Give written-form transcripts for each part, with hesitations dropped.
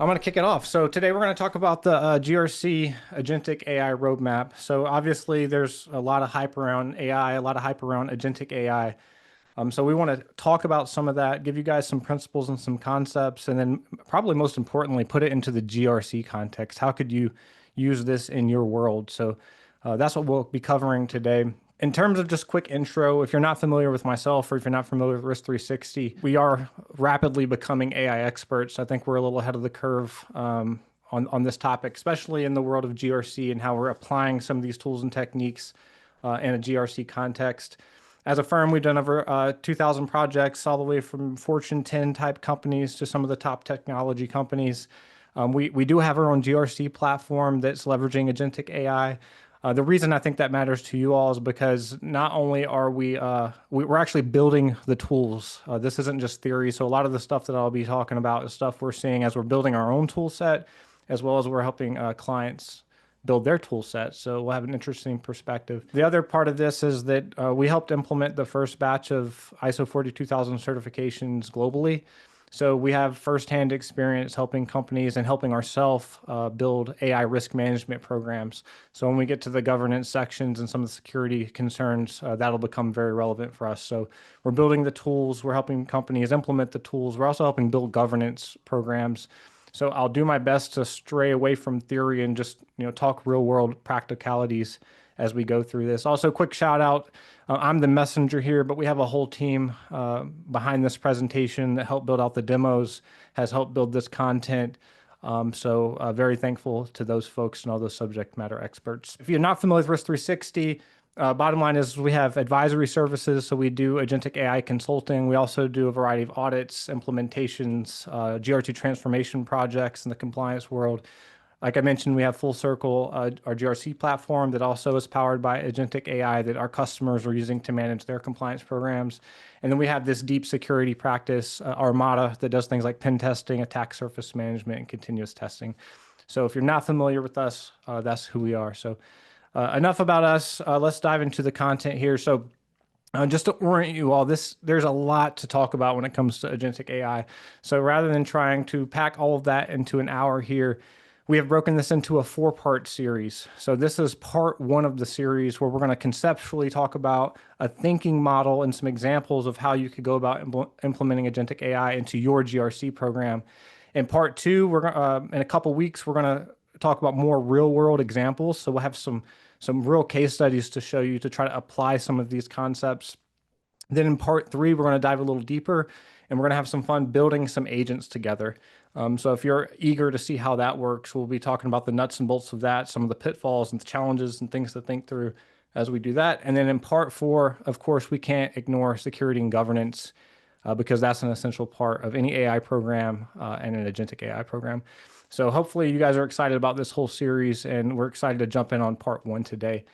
I'm going to kick it off. So today we're going to talk about the GRC Agentic AI Roadmap. So obviously there's a lot of hype around AI, a lot of hype around Agentic AI. So we want to talk about some of that, give you guys some principles and some concepts, and then probably most importantly, put it into the GRC context. How could you use this in your world? So that's what we'll be covering today. In terms of just quick intro, if you're not familiar with myself or if you're not familiar with Risk 360, we are rapidly becoming AI experts. I think we're a little ahead of the curve on this topic, especially in the world of GRC and how we're applying some of these tools and techniques in a GRC context. As a firm, we've done over 2,000 projects, all the way from Fortune 10 type companies to some of the top technology companies. We do have our own GRC platform that's leveraging agentic AI. The reason I think that matters to you all is because not only are we're actually building the tools. This isn't just theory. So a lot of the stuff that I'll be talking about is stuff we're seeing as we're building our own tool set, as well as we're helping clients build their tool set. So we'll have an interesting perspective. The other part of this is that we helped implement the first batch of ISO 42000 certifications globally. So we have firsthand experience helping companies and helping ourselves build AI risk management programs. So when we get to the governance sections and some of the security concerns, that'll become very relevant for us. So we're building the tools, we're helping companies implement the tools, we're also helping build governance programs. So I'll do my best to stray away from theory and just talk real world practicalities as we go through this. Also, quick shout out. I'm the messenger here, but we have a whole team behind this presentation that helped build out the demos, has helped build this content. So very thankful to those folks and all those subject matter experts. If you're not familiar with Risk 360, bottom line is we have advisory services. So we do agentic AI consulting. We also do a variety of audits, implementations, GRT transformation projects in the compliance world. Like I mentioned, we have Full Circle, our GRC platform that also is powered by agentic AI that our customers are using to manage their compliance programs. And then we have this deep security practice, Armada, that does things like pen testing, attack surface management, and continuous testing. So if you're not familiar with us, that's who we are. So enough about us. Let's dive into the content here. So just to orient you all, there's a lot to talk about when it comes to agentic AI. So rather than trying to pack all of that into an hour here, we have broken this into a 4-part series. So this is part 1 of the series where we're going to conceptually talk about a thinking model and some examples of how you could go about implementing agentic AI into your GRC program. In part 2, we're in a couple weeks, we're going to talk about more real world examples. So we'll have some real case studies to show you to try to apply some of these concepts. Then in part 3, we're going to dive a little deeper and we're going to have some fun building some agents together. So if you're eager to see how that works, we'll be talking about the nuts and bolts of that, some of the pitfalls and the challenges and things to think through as we do that. And then in part 4, of course, we can't ignore security and governance because that's an essential part of any AI program and an agentic AI program. So hopefully you guys are excited about this whole series and we're excited to jump in on part 1 today.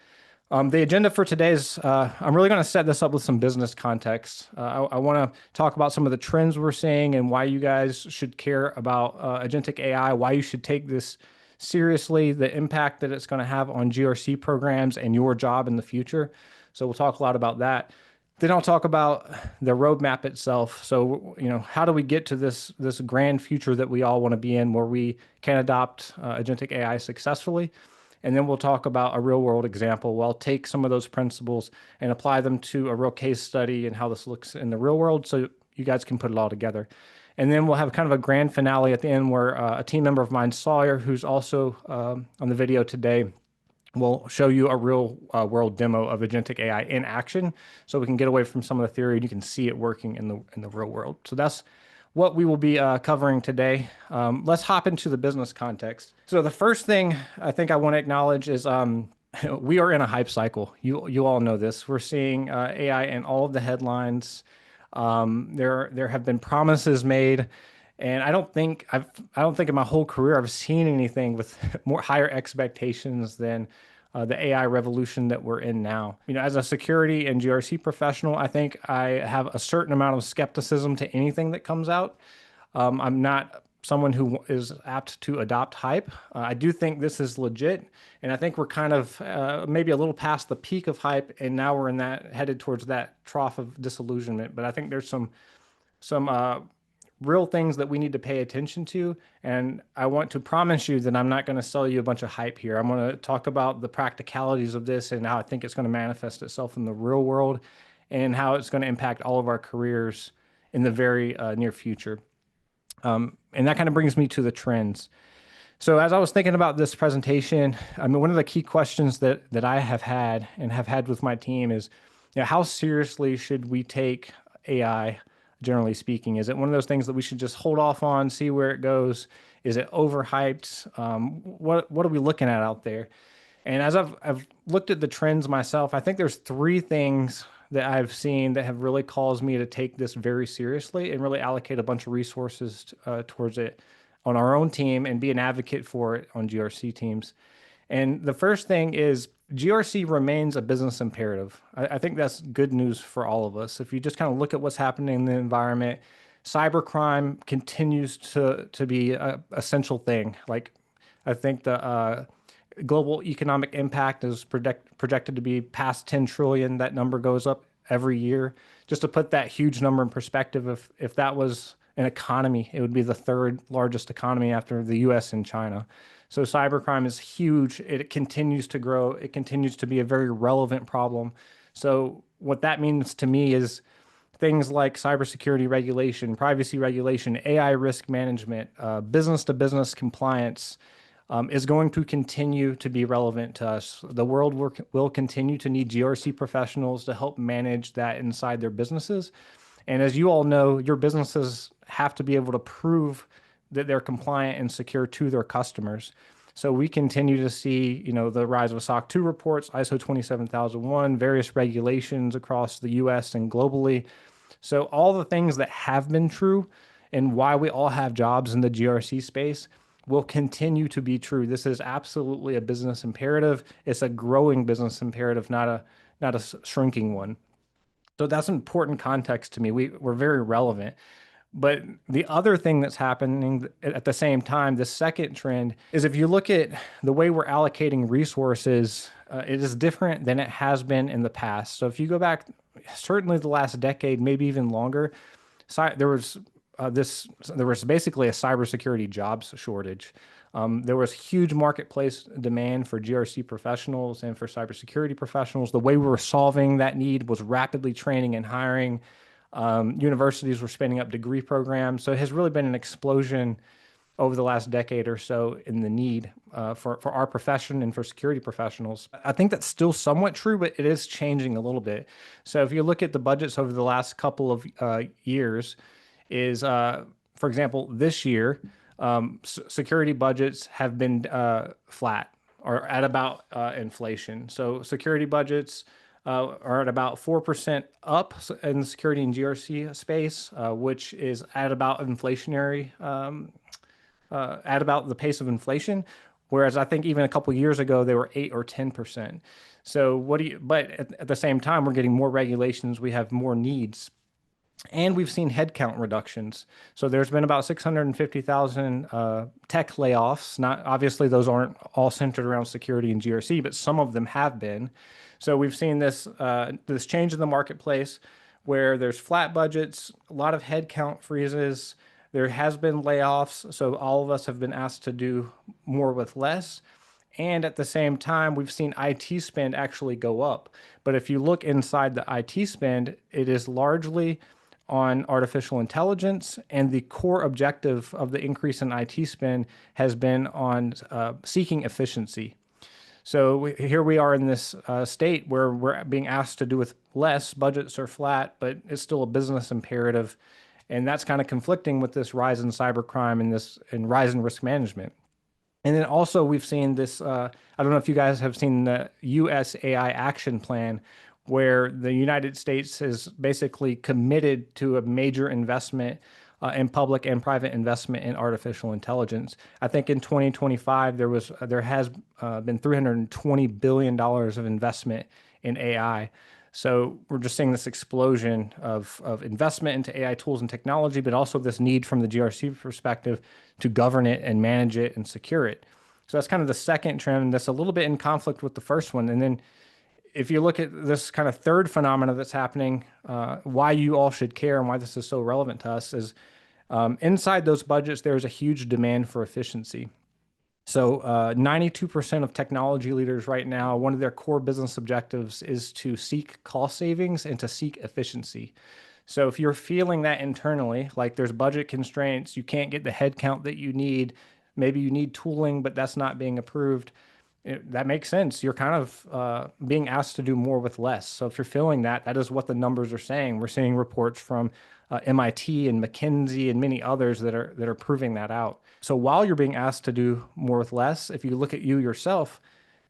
The agenda for today is I'm really going to set this up with some business context. I want to talk about some of the trends we're seeing and why you guys should care about agentic AI, why you should take this seriously, the impact that it's going to have on GRC programs and your job in the future. So we'll talk a lot about that. Then I'll talk about the roadmap itself. So, how do we get to this grand future that we all want to be in where we can adopt agentic AI successfully? And then we'll talk about a real world example. We'll take some of those principles and apply them to a real case study and how this looks in the real world so you guys can put it all together. And then we'll have kind of a grand finale at the end where a team member of mine, Sawyer, who's also on the video today, will show you a real world demo of agentic AI in action so we can get away from some of the theory and you can see it working in the real world. So that's what we will be covering today. Let's hop into the business context. So the first thing I think I want to acknowledge is we are in a hype cycle. You all know this. We're seeing AI in all of the headlines. There have been promises made, and I don't think in my whole career I've seen anything with more higher expectations than the AI revolution that we're in now. As a security and GRC professional, I think I have a certain amount of skepticism to anything that comes out. I'm not someone who is apt to adopt hype. I do think this is legit, and I think we're kind of maybe a little past the peak of hype, and now we're headed towards that trough of disillusionment. But I think there's some real things that we need to pay attention to. And I want to promise you that I'm not going to sell you a bunch of hype here. I'm going to talk about the practicalities of this and how I think it's going to manifest itself in the real world and how it's going to impact all of our careers in the very near future. And that kind of brings me to the trends. So as I was thinking about this presentation, I mean, one of the key questions that I have had and have had with my team is, how seriously should we take AI, generally speaking? Is it one of those things that we should just hold off on, see where it goes? Is it overhyped? What are we looking at out there? And as I've looked at the trends myself, I think there's three things that I've seen that have really caused me to take this very seriously and really allocate a bunch of resources towards it on our own team and be an advocate for it on GRC teams. And the first thing is GRC remains a business imperative. I think that's good news for all of us. If you just kind of look at what's happening in the environment, cybercrime continues to be an essential thing. Like, I think the global economic impact is projected to be past 10 trillion. That number goes up every year. Just to put that huge number in perspective, if that was an economy, it would be the third largest economy after the US and China. So cybercrime is huge. It continues to grow. It continues to be a very relevant problem. So what that means to me is things like cybersecurity regulation, privacy regulation, AI risk management, business to business compliance, is going to continue to be relevant to us. The world will continue to need GRC professionals to help manage that inside their businesses. And as you all know, your businesses have to be able to prove that they're compliant and secure to their customers. So we continue to see, the rise of SOC 2 reports, ISO 27001, various regulations across the US and globally. So all the things that have been true and why we all have jobs in the GRC space will continue to be true. This is absolutely a business imperative. It's a growing business imperative, not a shrinking one. So that's important context to me. We're very relevant. But the other thing that's happening at the same time, the second trend, is if you look at the way we're allocating resources, it is different than it has been in the past. So if you go back, certainly the last decade, maybe even longer, there was basically a cybersecurity jobs shortage. There was huge marketplace demand for GRC professionals and for cybersecurity professionals. The way we were solving that need was rapidly training and hiring. Universities were spinning up degree programs. So it has really been an explosion over the last decade or so in the need for our profession and for security professionals. I think that's still somewhat true, but it is changing a little bit. So if you look at the budgets over the last couple of years, for example, this year, security budgets have been flat or at about inflation. So security budgets are at about 4% up in the security and GRC space, which is at about inflationary, at about the pace of inflation. Whereas I think even a couple of years ago, they were 8 or 10%. So but at the same time, we're getting more regulations. We have more needs. And we've seen headcount reductions. So there's been about 650,000 tech layoffs. Not obviously, those aren't all centered around security and GRC, but some of them have been. So we've seen this change in the marketplace where there's flat budgets, a lot of headcount freezes. There has been layoffs. So all of us have been asked to do more with less. And at the same time, we've seen IT spend actually go up. But if you look inside the IT spend, it is largely on artificial intelligence, and the core objective of the increase in IT spend has been on seeking efficiency. So here we are in this state where we're being asked to do with less. Budgets are flat, but it's still a business imperative, and that's kind of conflicting with this rise in cybercrime and rise in risk management. And then also we've seen this. I don't know if you guys have seen the U.S. AI Action Plan, where the United States is basically committed to a major investment in public and private investment in artificial intelligence. I think in 2025, there has been $320 billion of investment in AI. So we're just seeing this explosion of investment into AI tools and technology, but also this need from the GRC perspective to govern it and manage it and secure it. So that's kind of the second trend that's a little bit in conflict with the first one. And then if you look at this kind of third phenomena that's happening, why you all should care and why this is so relevant to us is Inside those budgets, there's a huge demand for efficiency. So 92% of technology leaders right now, one of their core business objectives is to seek cost savings and to seek efficiency. So if you're feeling that internally, like there's budget constraints, you can't get the headcount that you need, maybe you need tooling, but that's not being approved, that makes sense. You're kind of being asked to do more with less. So if you're feeling that, that is what the numbers are saying. We're seeing reports from MIT and McKinsey and many others that are proving that out. So while you're being asked to do more with less, if you look at you yourself,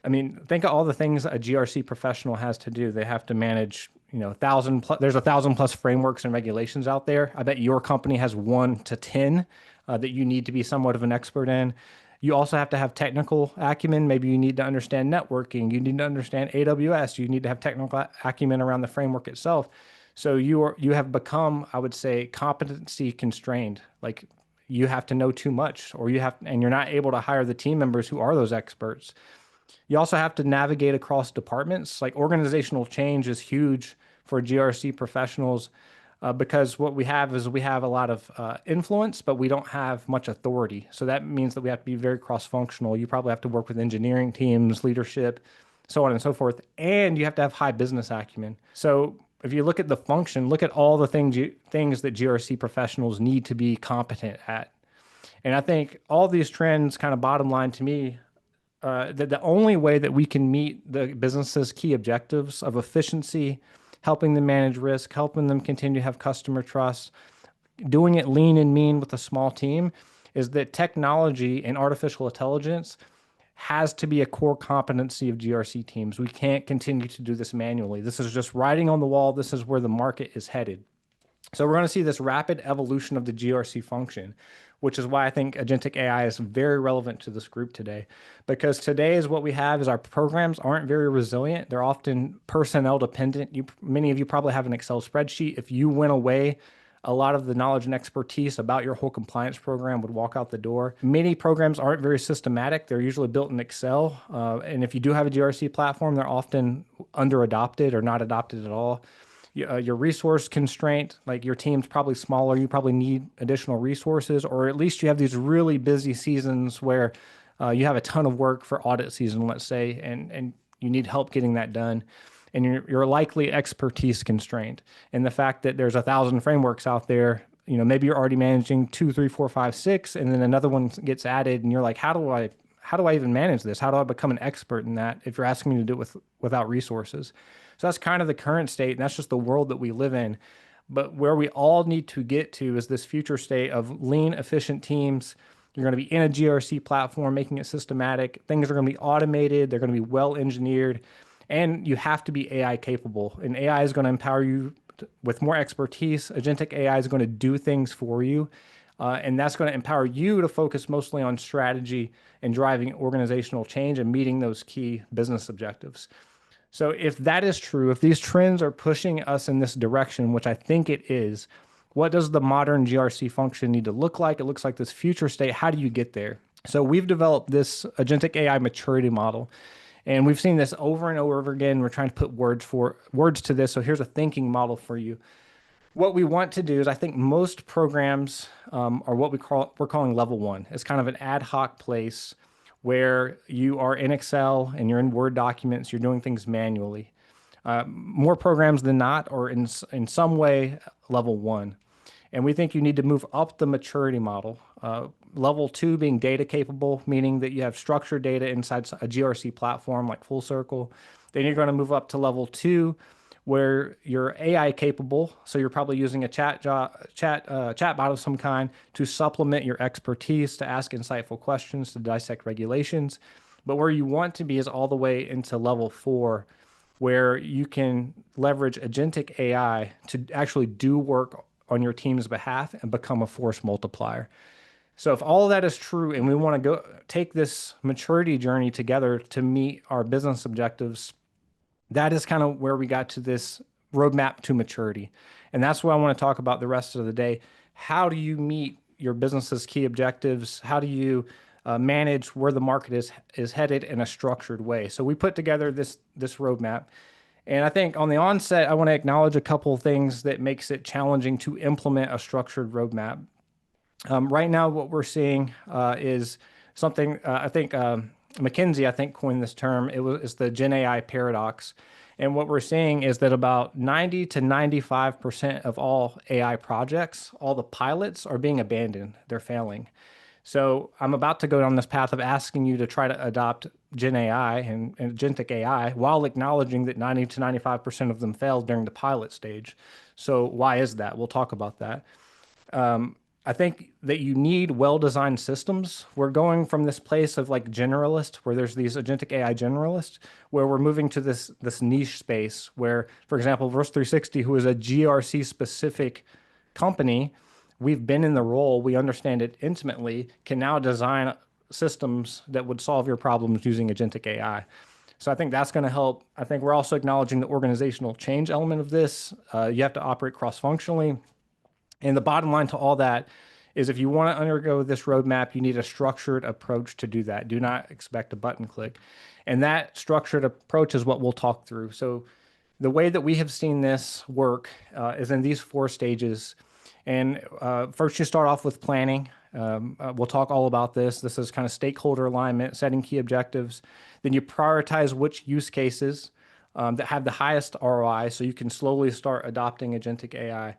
I mean, think of all the things a GRC professional has to do. They have to manage, there's 1,000+ frameworks and regulations out there. I bet your company has 1 to 10 that you need to be somewhat of an expert in. You also have to have technical acumen. Maybe you need to understand networking. You need to understand AWS. You need to have technical acumen around the framework itself. So you have become, I would say, competency constrained. Like you have to know too much, or and you're not able to hire the team members who are those experts. You also have to navigate across departments. Like organizational change is huge for GRC professionals because what we have is we have a lot of influence, but we don't have much authority. So that means that we have to be very cross-functional. You probably have to work with engineering teams, leadership, so on and so forth. And you have to have high business acumen. So if you look at the function, look at all the things that GRC professionals need to be competent at. And I think all these trends kind of bottom line to me that the only way that we can meet the business's key objectives of efficiency, helping them manage risk, helping them continue to have customer trust, doing it lean and mean with a small team, is that technology and artificial intelligence has to be a core competency of GRC teams. We can't continue to do this manually. This is just writing on the wall. This is where the market is headed. So we're going to see this rapid evolution of the GRC function, which is why I think agentic AI is very relevant to this group today. Because today is what we have is our programs aren't very resilient. They're often personnel dependent. Many of you probably have an Excel spreadsheet. If you went away, a lot of the knowledge and expertise about your whole compliance program would walk out the door. Many programs aren't very systematic. They're usually built in Excel. And if you do have a GRC platform, they're often under adopted or not adopted at all. Your resource constraint, like your team's probably smaller, you probably need additional resources, or at least you have these really busy seasons where you have a ton of work for audit season, let's say, and you need help getting that done. And you're likely expertise constrained. And the fact that there's 1,000 frameworks out there, maybe you're already managing 2, 3, 4, 5, 6, and then another one gets added, and you're like, how do I even manage this? How do I become an expert in that if you're asking me to do it without resources? So that's kind of the current state, and that's just the world that we live in. But where we all need to get to is this future state of lean, efficient teams. You're going to be in a GRC platform, making it systematic. Things are going to be automated. They're going to be well engineered, and you have to be AI capable. And AI is going to empower you with more expertise. Agentic AI is going to do things for you. And that's going to empower you to focus mostly on strategy and driving organizational change and meeting those key business objectives. So if that is true, if these trends are pushing us in this direction, which I think it is, what does the modern GRC function need to look like? It looks like this future state. How do you get there? So we've developed this Agentic AI Maturity Model, and we've seen this over and over again. We're trying to put words to this. So here's a thinking model for you. What we want to do is, I think most programs are what we're calling level one. It's kind of an ad hoc place where you are in Excel and you're in Word documents, you're doing things manually. More programs than not, or in some way, level one. And we think you need to move up the maturity model. Level 2 being data capable, meaning that you have structured data inside a GRC platform like Full Circle. Then you're going to move up to level 2, where you're AI capable. So you're probably using a chatbot of some kind to supplement your expertise, to ask insightful questions, to dissect regulations. But where you want to be is all the way into level 4, where you can leverage agentic AI to actually do work on your team's behalf and become a force multiplier. So if all of that is true and we want to go take this maturity journey together to meet our business objectives, that is kind of where we got to this roadmap to maturity. And that's what I want to talk about the rest of the day. How do you meet your business's key objectives? How do you manage where the market is headed in a structured way? So we put together this roadmap. And I think on the onset, I want to acknowledge a couple of things that makes it challenging to implement a structured roadmap. Right now, what we're seeing is something I think McKinsey, I think, coined this term. It's the Gen AI paradox. And what we're seeing is that about 90 to 95% of all AI projects, all the pilots are being abandoned. They're failing. So I'm about to go down this path of asking you to try to adopt Gen AI and Agentic AI while acknowledging that 90 to 95% of them failed during the pilot stage. So why is that? We'll talk about that. I think that you need well-designed systems. We're going from this place of like generalist, where there's these agentic AI generalists, where we're moving to this niche space where, for example, Verse 360, who is a GRC specific company, we've been in the role, we understand it intimately, can now design systems that would solve your problems using agentic AI. So I think that's going to help. I think we're also acknowledging the organizational change element of this. You have to operate cross-functionally. And the bottom line to all that is if you want to undergo this roadmap, you need a structured approach to do that. Do not expect a button click. And that structured approach is what we'll talk through. So the way that we have seen this work is in these 4 stages. And first, you start off with planning. We'll talk all about this. This is kind of stakeholder alignment, setting key objectives. Then you prioritize which use cases that have the highest ROI so you can slowly start adopting agentic AI.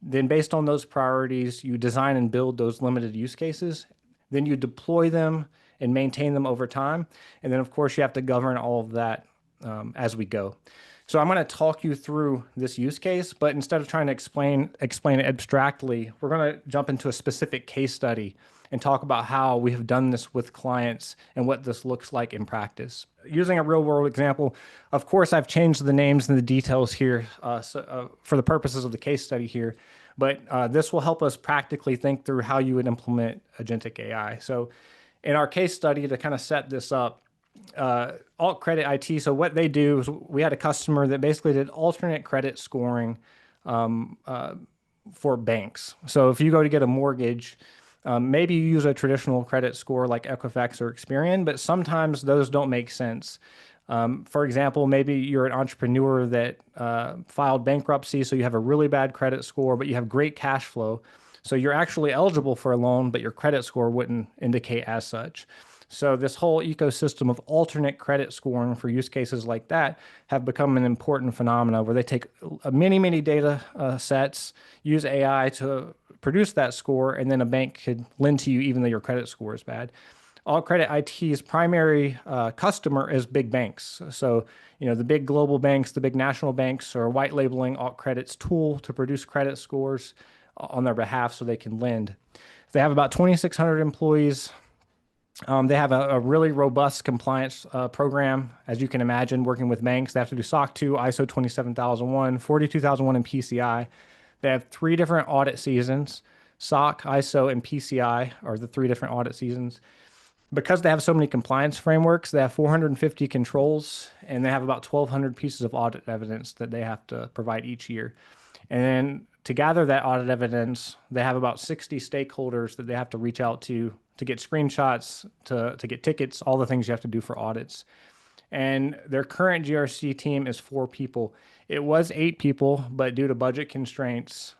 Then based on those priorities, you design and build those limited use cases. Then you deploy them and maintain them over time. And then, of course, you have to govern all of that as we go. So I'm going to talk you through this use case, but instead of trying to explain it abstractly, we're going to jump into a specific case study and talk about how we have done this with clients and what this looks like in practice. Using a real world example, of course, I've changed the names and the details here for the purposes of the case study here, but this will help us practically think through how you would implement agentic AI. So in our case study, to kind of set this up, Alt Credit IT. So what they do is we had a customer that basically did alternate credit scoring for banks. So if you go to get a mortgage, maybe you use a traditional credit score like Equifax or Experian, but sometimes those don't make sense. For example, maybe you're an entrepreneur that filed bankruptcy, so you have a really bad credit score, but you have great cash flow. So you're actually eligible for a loan, but your credit score wouldn't indicate as such. So this whole ecosystem of alternate credit scoring for use cases like that have become an important phenomena where they take many data sets, use AI to produce that score, and then a bank could lend to you even though your credit score is bad. Alt Credit IT's primary customer is big banks. So, the big global banks, the big national banks are white labeling Alt Credit's tool to produce credit scores on their behalf so they can lend. They have about 2,600 employees. They have a really robust compliance program. As you can imagine, working with banks, they have to do SOC 2, ISO 27001, 42001, and PCI. They have 3 different audit seasons. SOC, ISO, and PCI are the 3 different audit seasons. Because they have so many compliance frameworks, they have 450 controls, and they have about 1,200 pieces of audit evidence that they have to provide each year. And then to gather that audit evidence, they have about 60 stakeholders that they have to reach out to get screenshots, to get tickets, all the things you have to do for audits. And their current GRC team is 4 people. It was 8 people, but due to budget constraints,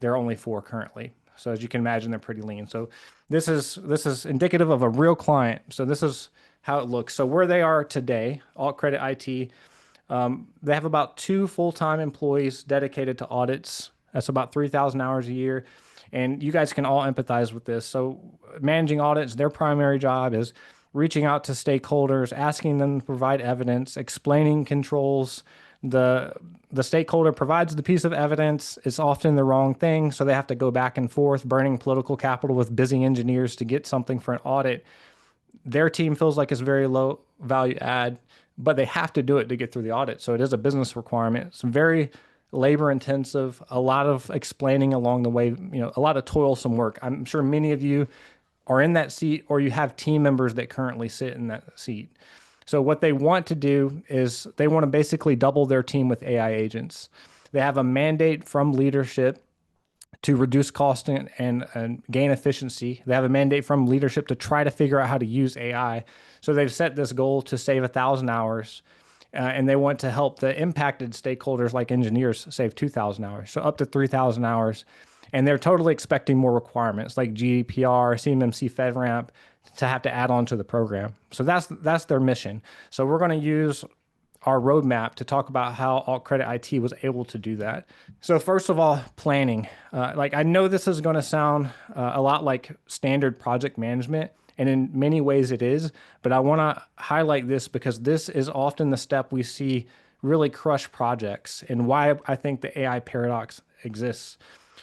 they're only 4 currently. So as you can imagine, they're pretty lean. So this is indicative of a real client. So this is how it looks. So where they are today, Alt Credit IT, they have about 2 full-time employees dedicated to audits. That's about 3,000 hours a year. And you guys can all empathize with this. So managing audits, their primary job is reaching out to stakeholders, asking them to provide evidence, explaining controls. The stakeholder provides the piece of evidence. It's often the wrong thing, so they have to go back and forth, burning political capital with busy engineers to get something for an audit. Their team feels like it's very low value add, but they have to do it to get through the audit. So it is a business requirement. It's very labor intensive, a lot of explaining along the way, a lot of toilsome work. I'm sure many of you are in that seat or you have team members that currently sit in that seat. So what they want to do is they want to basically double their team with AI agents. They have a mandate from leadership to reduce cost and gain efficiency. They have a mandate from leadership to try to figure out how to use AI. So they've set this goal to save 1,000 hours. And they want to help the impacted stakeholders like engineers save 2,000 hours, so up to 3,000 hours. And they're totally expecting more requirements like GDPR, CMMC, FedRAMP to have to add on to the program. So that's their mission. So we're going to use our roadmap to talk about how Alt Credit IT was able to do that. So first of all, planning. Like I know this is going to sound a lot like standard project management, and in many ways it is, but I want to highlight this because this is often the step we see really crush projects and why I think the AI paradox exists.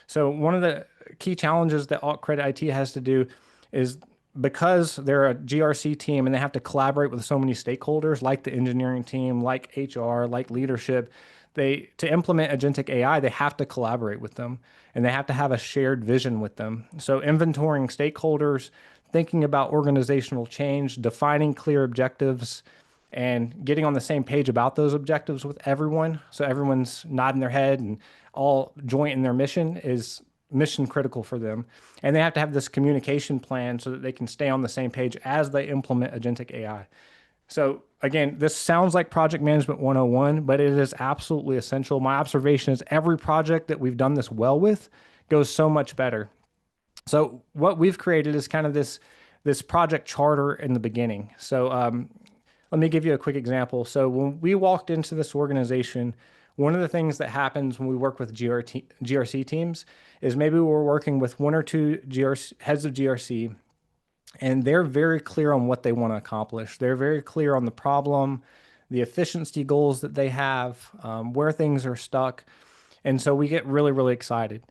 So one of the key challenges that Alt Credit IT has to do is because they're a GRC team and they have to collaborate with so many stakeholders like the engineering team, like HR, like leadership, to implement agentic AI, they have to collaborate with them and they have to have a shared vision with them. So inventorying stakeholders, thinking about organizational change, defining clear objectives, and getting on the same page about those objectives with everyone. So everyone's nodding their head and all joint in their mission is mission critical for them. And they have to have this communication plan so that they can stay on the same page as they implement agentic AI. So again, this sounds like project management 101, but it is absolutely essential. My observation is every project that we've done this well with goes so much better. So what we've created is kind of this project charter in the beginning. So let me give you a quick example. So when we walked into this organization, one of the things that happens when we work with GRC teams is maybe we're working with one or two heads of GRC, and they're very clear on what they want to accomplish. They're very clear on the problem, the efficiency goals that they have, where things are stuck. And so we get really, really excited.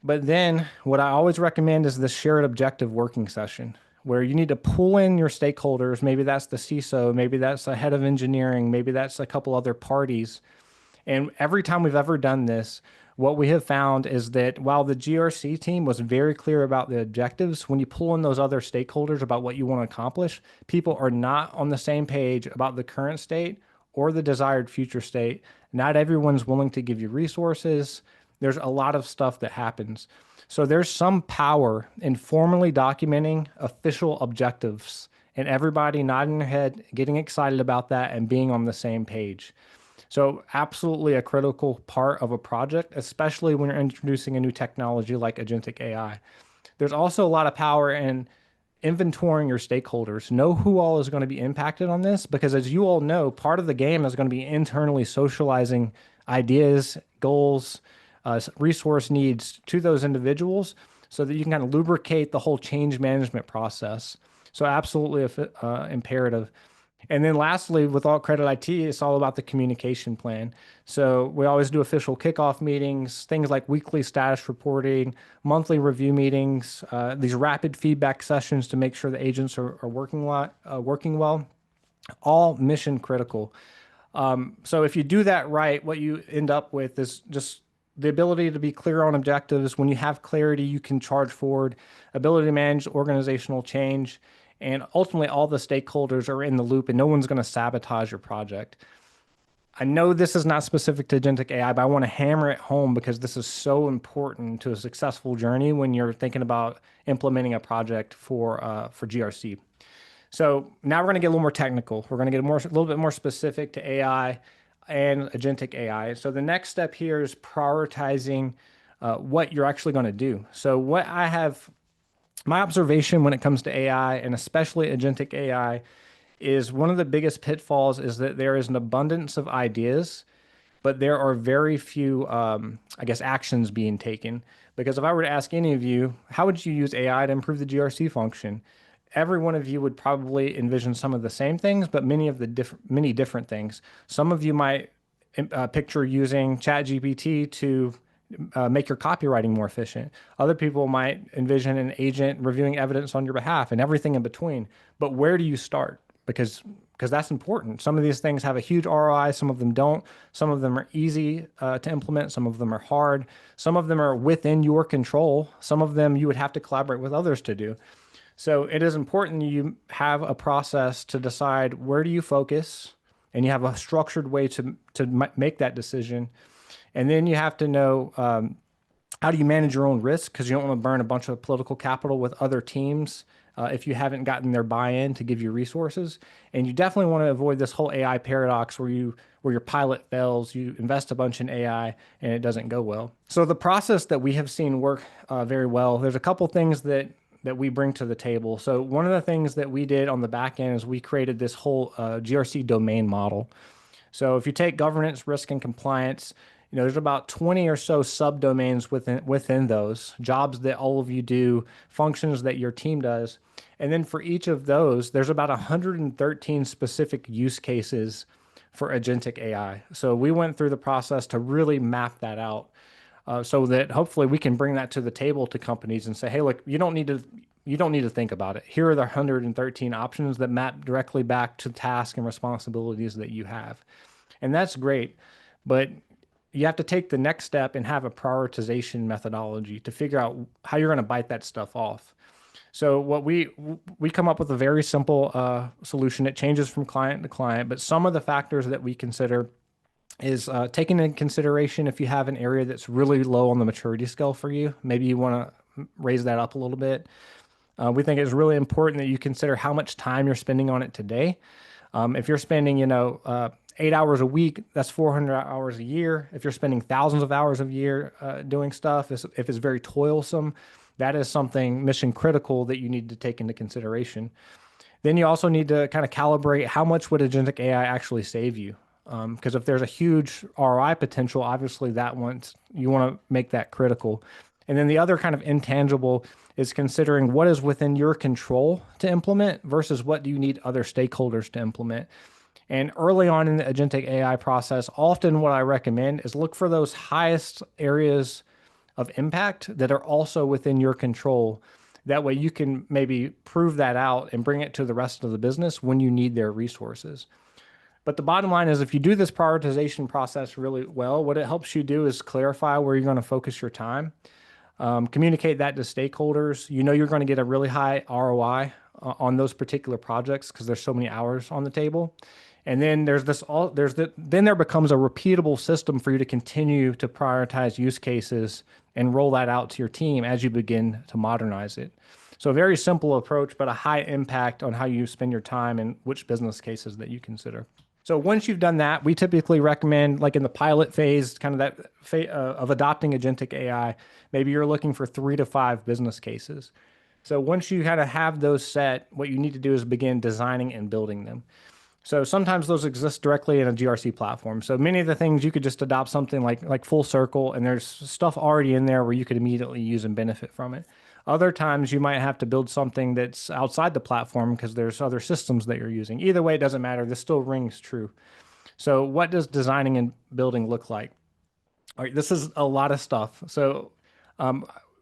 But then what I always recommend is the shared objective working session where you need to pull in your stakeholders. Maybe that's the CISO, maybe that's the head of engineering, maybe that's a couple other parties. And every time we've ever done this, what we have found is that while the GRC team was very clear about the objectives, when you pull in those other stakeholders about what you want to accomplish, people are not on the same page about the current state or the desired future state. Not everyone's willing to give you resources. There's a lot of stuff that happens. So there's some power in formally documenting official objectives and everybody nodding their head, getting excited about that, and being on the same page. So absolutely a critical part of a project, especially when you're introducing a new technology like agentic AI. There's also a lot of power in inventorying your stakeholders. Know who all is going to be impacted on this, because as you all know, part of the game is going to be internally socializing ideas, goals, resource needs to those individuals so that you can kind of lubricate the whole change management process. So absolutely imperative. And then lastly, with Alt Credit IT, it's all about the communication plan. So we always do official kickoff meetings, things like weekly status reporting, monthly review meetings, these rapid feedback sessions to make sure the agents are working well, all mission critical. So if you do that right, what you end up with is just the ability to be clear on objectives. When you have clarity, you can charge forward, ability to manage organizational change, and ultimately all the stakeholders are in the loop and no one's going to sabotage your project. I know this is not specific to agentic AI, but I want to hammer it home because this is so important to a successful journey when you're thinking about implementing a project for GRC. So now we're going to get a little more technical. We're going to get a little bit more specific to AI and agentic AI. So the next step here is prioritizing what you're actually going to do. So my observation when it comes to AI and especially agentic AI is one of the biggest pitfalls is that there is an abundance of ideas, but there are very few, I guess, actions being taken. Because if I were to ask any of you, how would you use AI to improve the GRC function? Every one of you would probably envision some of the same things, but many different things. Some of you might picture using ChatGPT to make your copywriting more efficient. Other people might envision an agent reviewing evidence on your behalf and everything in between. But where do you start? Because that's important. Some of these things have a huge ROI, some of them don't. Some of them are easy to implement, some of them are hard. Some of them are within your control. Some of them you would have to collaborate with others to do. So it is important you have a process to decide where do you focus, and you have a structured way to make that decision. And then you have to know how do you manage your own risk, because you don't want to burn a bunch of political capital with other teams if you haven't gotten their buy-in to give you resources. And you definitely want to avoid this whole AI paradox where your pilot fails, you invest a bunch in AI and it doesn't go well. So the process that we have seen work very well, there's a couple things that we bring to the table. So one of the things that we did on the back end is we created this whole GRC domain model. So if you take governance, risk, and compliance, there's about 20 or so subdomains within those jobs that all of you do, functions that your team does. And then for each of those, there's about 113 specific use cases for agentic AI. So we went through the process to really map that out, so that hopefully we can bring that to the table to companies and say, hey, look, you don't need to think about it. Here are the 113 options that map directly back to tasks and responsibilities that you have. And that's great, but you have to take the next step and have a prioritization methodology to figure out how you're going to bite that stuff off. So what we come up with a very simple solution. It changes from client to client, but some of the factors that we consider is taking into consideration if you have an area that's really low on the maturity scale for you. Maybe you want to raise that up a little bit. We think it's really important that you consider how much time you're spending on it today. If you're spending, 8 hours a week, that's 400 hours a year. If you're spending thousands of hours a year doing stuff, if it's very toilsome, that is something mission critical that you need to take into consideration. Then you also need to kind of calibrate how much would agentic AI actually save you. Because if there's a huge ROI potential, obviously you want to make that critical. And then the other kind of intangible is considering what is within your control to implement versus what do you need other stakeholders to implement. And early on in the agentic AI process, often what I recommend is look for those highest areas of impact that are also within your control. That way you can maybe prove that out and bring it to the rest of the business when you need their resources. But the bottom line is if you do this prioritization process really well, what it helps you do is clarify where you're going to focus your time, communicate that to stakeholders. You're going to get a really high ROI on those particular projects because there's so many hours on the table. And then then there becomes a repeatable system for you to continue to prioritize use cases and roll that out to your team as you begin to modernize it. So a very simple approach, but a high impact on how you spend your time and which business cases that you consider. So once you've done that, we typically recommend, like in the pilot phase, kind of that of adopting agentic AI, maybe you're looking for 3 to 5 business cases. So once you kind of have those set, what you need to do is begin designing and building them. So sometimes those exist directly in a GRC platform. So many of the things you could just adopt something like Full Circle, and there's stuff already in there where you could immediately use and benefit from it. Other times you might have to build something that's outside the platform because there's other systems that you're using. Either way, it doesn't matter. This still rings true. So what does designing and building look like? All right, this is a lot of stuff. So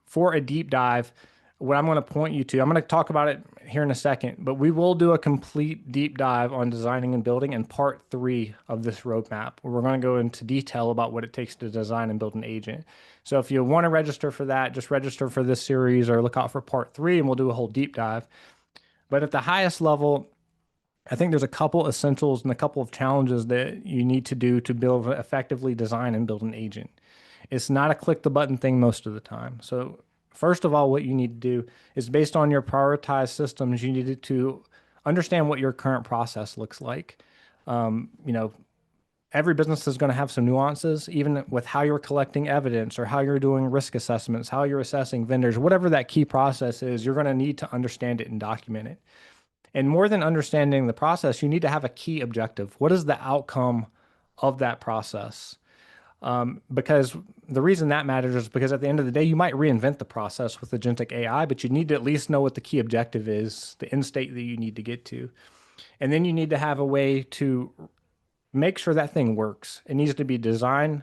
for a deep dive, what I'm going to point you to, I'm going to talk about it here in a second, but we will do a complete deep dive on designing and building in part 3 of this roadmap, where we're going to go into detail about what it takes to design and build an agent. So if you want to register for that, just register for this series or look out for part 3 and we'll do a whole deep dive. But at the highest level, I think there's a couple essentials and a couple of challenges that you need to do to build effectively design and build an agent. It's not a click the button thing most of the time. So first of all, what you need to do is based on your prioritized systems, you need to understand what your current process looks like. Every business is going to have some nuances, even with how you're collecting evidence or how you're doing risk assessments, how you're assessing vendors, whatever that key process is, you're going to need to understand it and document it. And more than understanding the process, you need to have a key objective. What is the outcome of that process? Because the reason that matters is because at the end of the day, you might reinvent the process with agentic AI, but you need to at least know what the key objective is, the end state that you need to get to. And then you need to have a way to make sure that thing works. It needs to be designed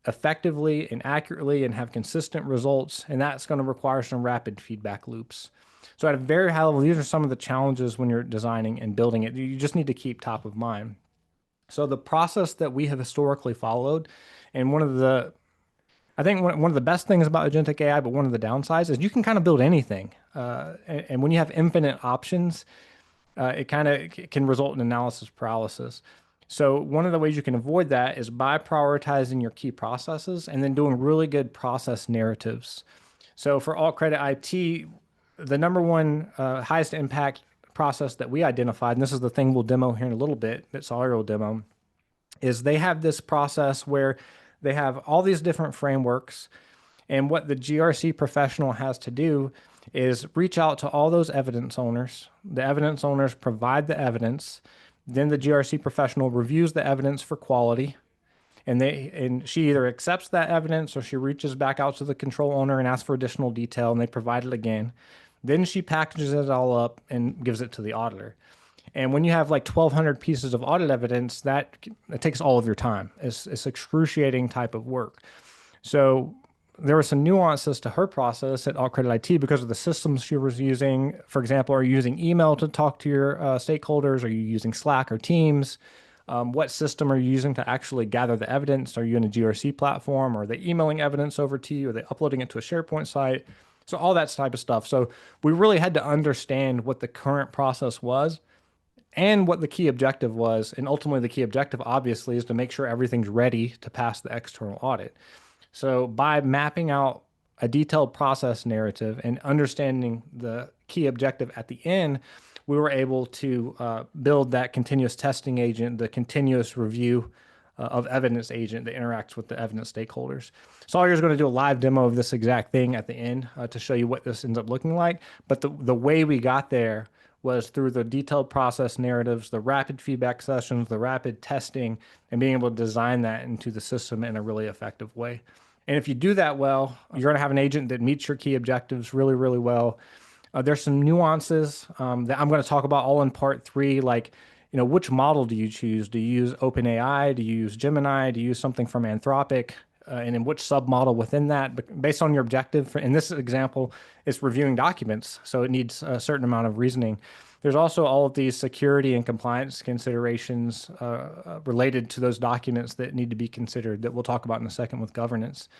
effectively and accurately and have consistent results. And that's going to require some rapid feedback loops. So at a very high level, these are some of the challenges when you're designing and building it. You just need to keep top of mind. So the process that we have historically followed, and I think one of the best things about agentic AI, but one of the downsides is you can kind of build anything. And when you have infinite options, it kind of can result in analysis paralysis. So one of the ways you can avoid that is by prioritizing your key processes and then doing really good process narratives. So for alt credit IT, the number one highest impact process that we identified, and this is the thing we'll demo here in a little bit, that Sawyer will demo, is they have this process where they have all these different frameworks. And what the GRC professional has to do is reach out to all those evidence owners. The evidence owners provide the evidence. Then the GRC professional reviews the evidence for quality. And she either accepts that evidence or she reaches back out to the control owner and asks for additional detail, and they provide it again. Then she packages it all up and gives it to the auditor. And when you have like 1,200 pieces of audit evidence, that it takes all of your time. It's excruciating type of work. So there were some nuances to her process at All Credit IT because of the systems she was using. For example, are you using email to talk to your stakeholders? Are you using Slack or Teams? What system are you using to actually gather the evidence? Are you in a GRC platform? Are they emailing evidence over to you? Are they uploading it to a SharePoint site? So all that type of stuff. So we really had to understand what the current process was and what the key objective was. And ultimately, the key objective, obviously, is to make sure everything's ready to pass the external audit. So by mapping out a detailed process narrative and understanding the key objective at the end, we were able to build that continuous testing agent, the continuous review of evidence agent that interacts with the evidence stakeholders. Sawyer is going to do a live demo of this exact thing at the end to show you what this ends up looking like. But the way we got there was through the detailed process narratives, the rapid feedback sessions, the rapid testing, and being able to design that into the system in a really effective way. And if you do that well, you're going to have an agent that meets your key objectives really, really well. There's some nuances that I'm going to talk about all in part 3, like, which model do you choose? Do you use OpenAI? Do you use Gemini? Do you use something from Anthropic? And in which submodel within that, but based on your objective. In this example, it's reviewing documents, so it needs a certain amount of reasoning. There's also all of these security and compliance considerations related to those documents that need to be considered that we'll talk about in a second with governance.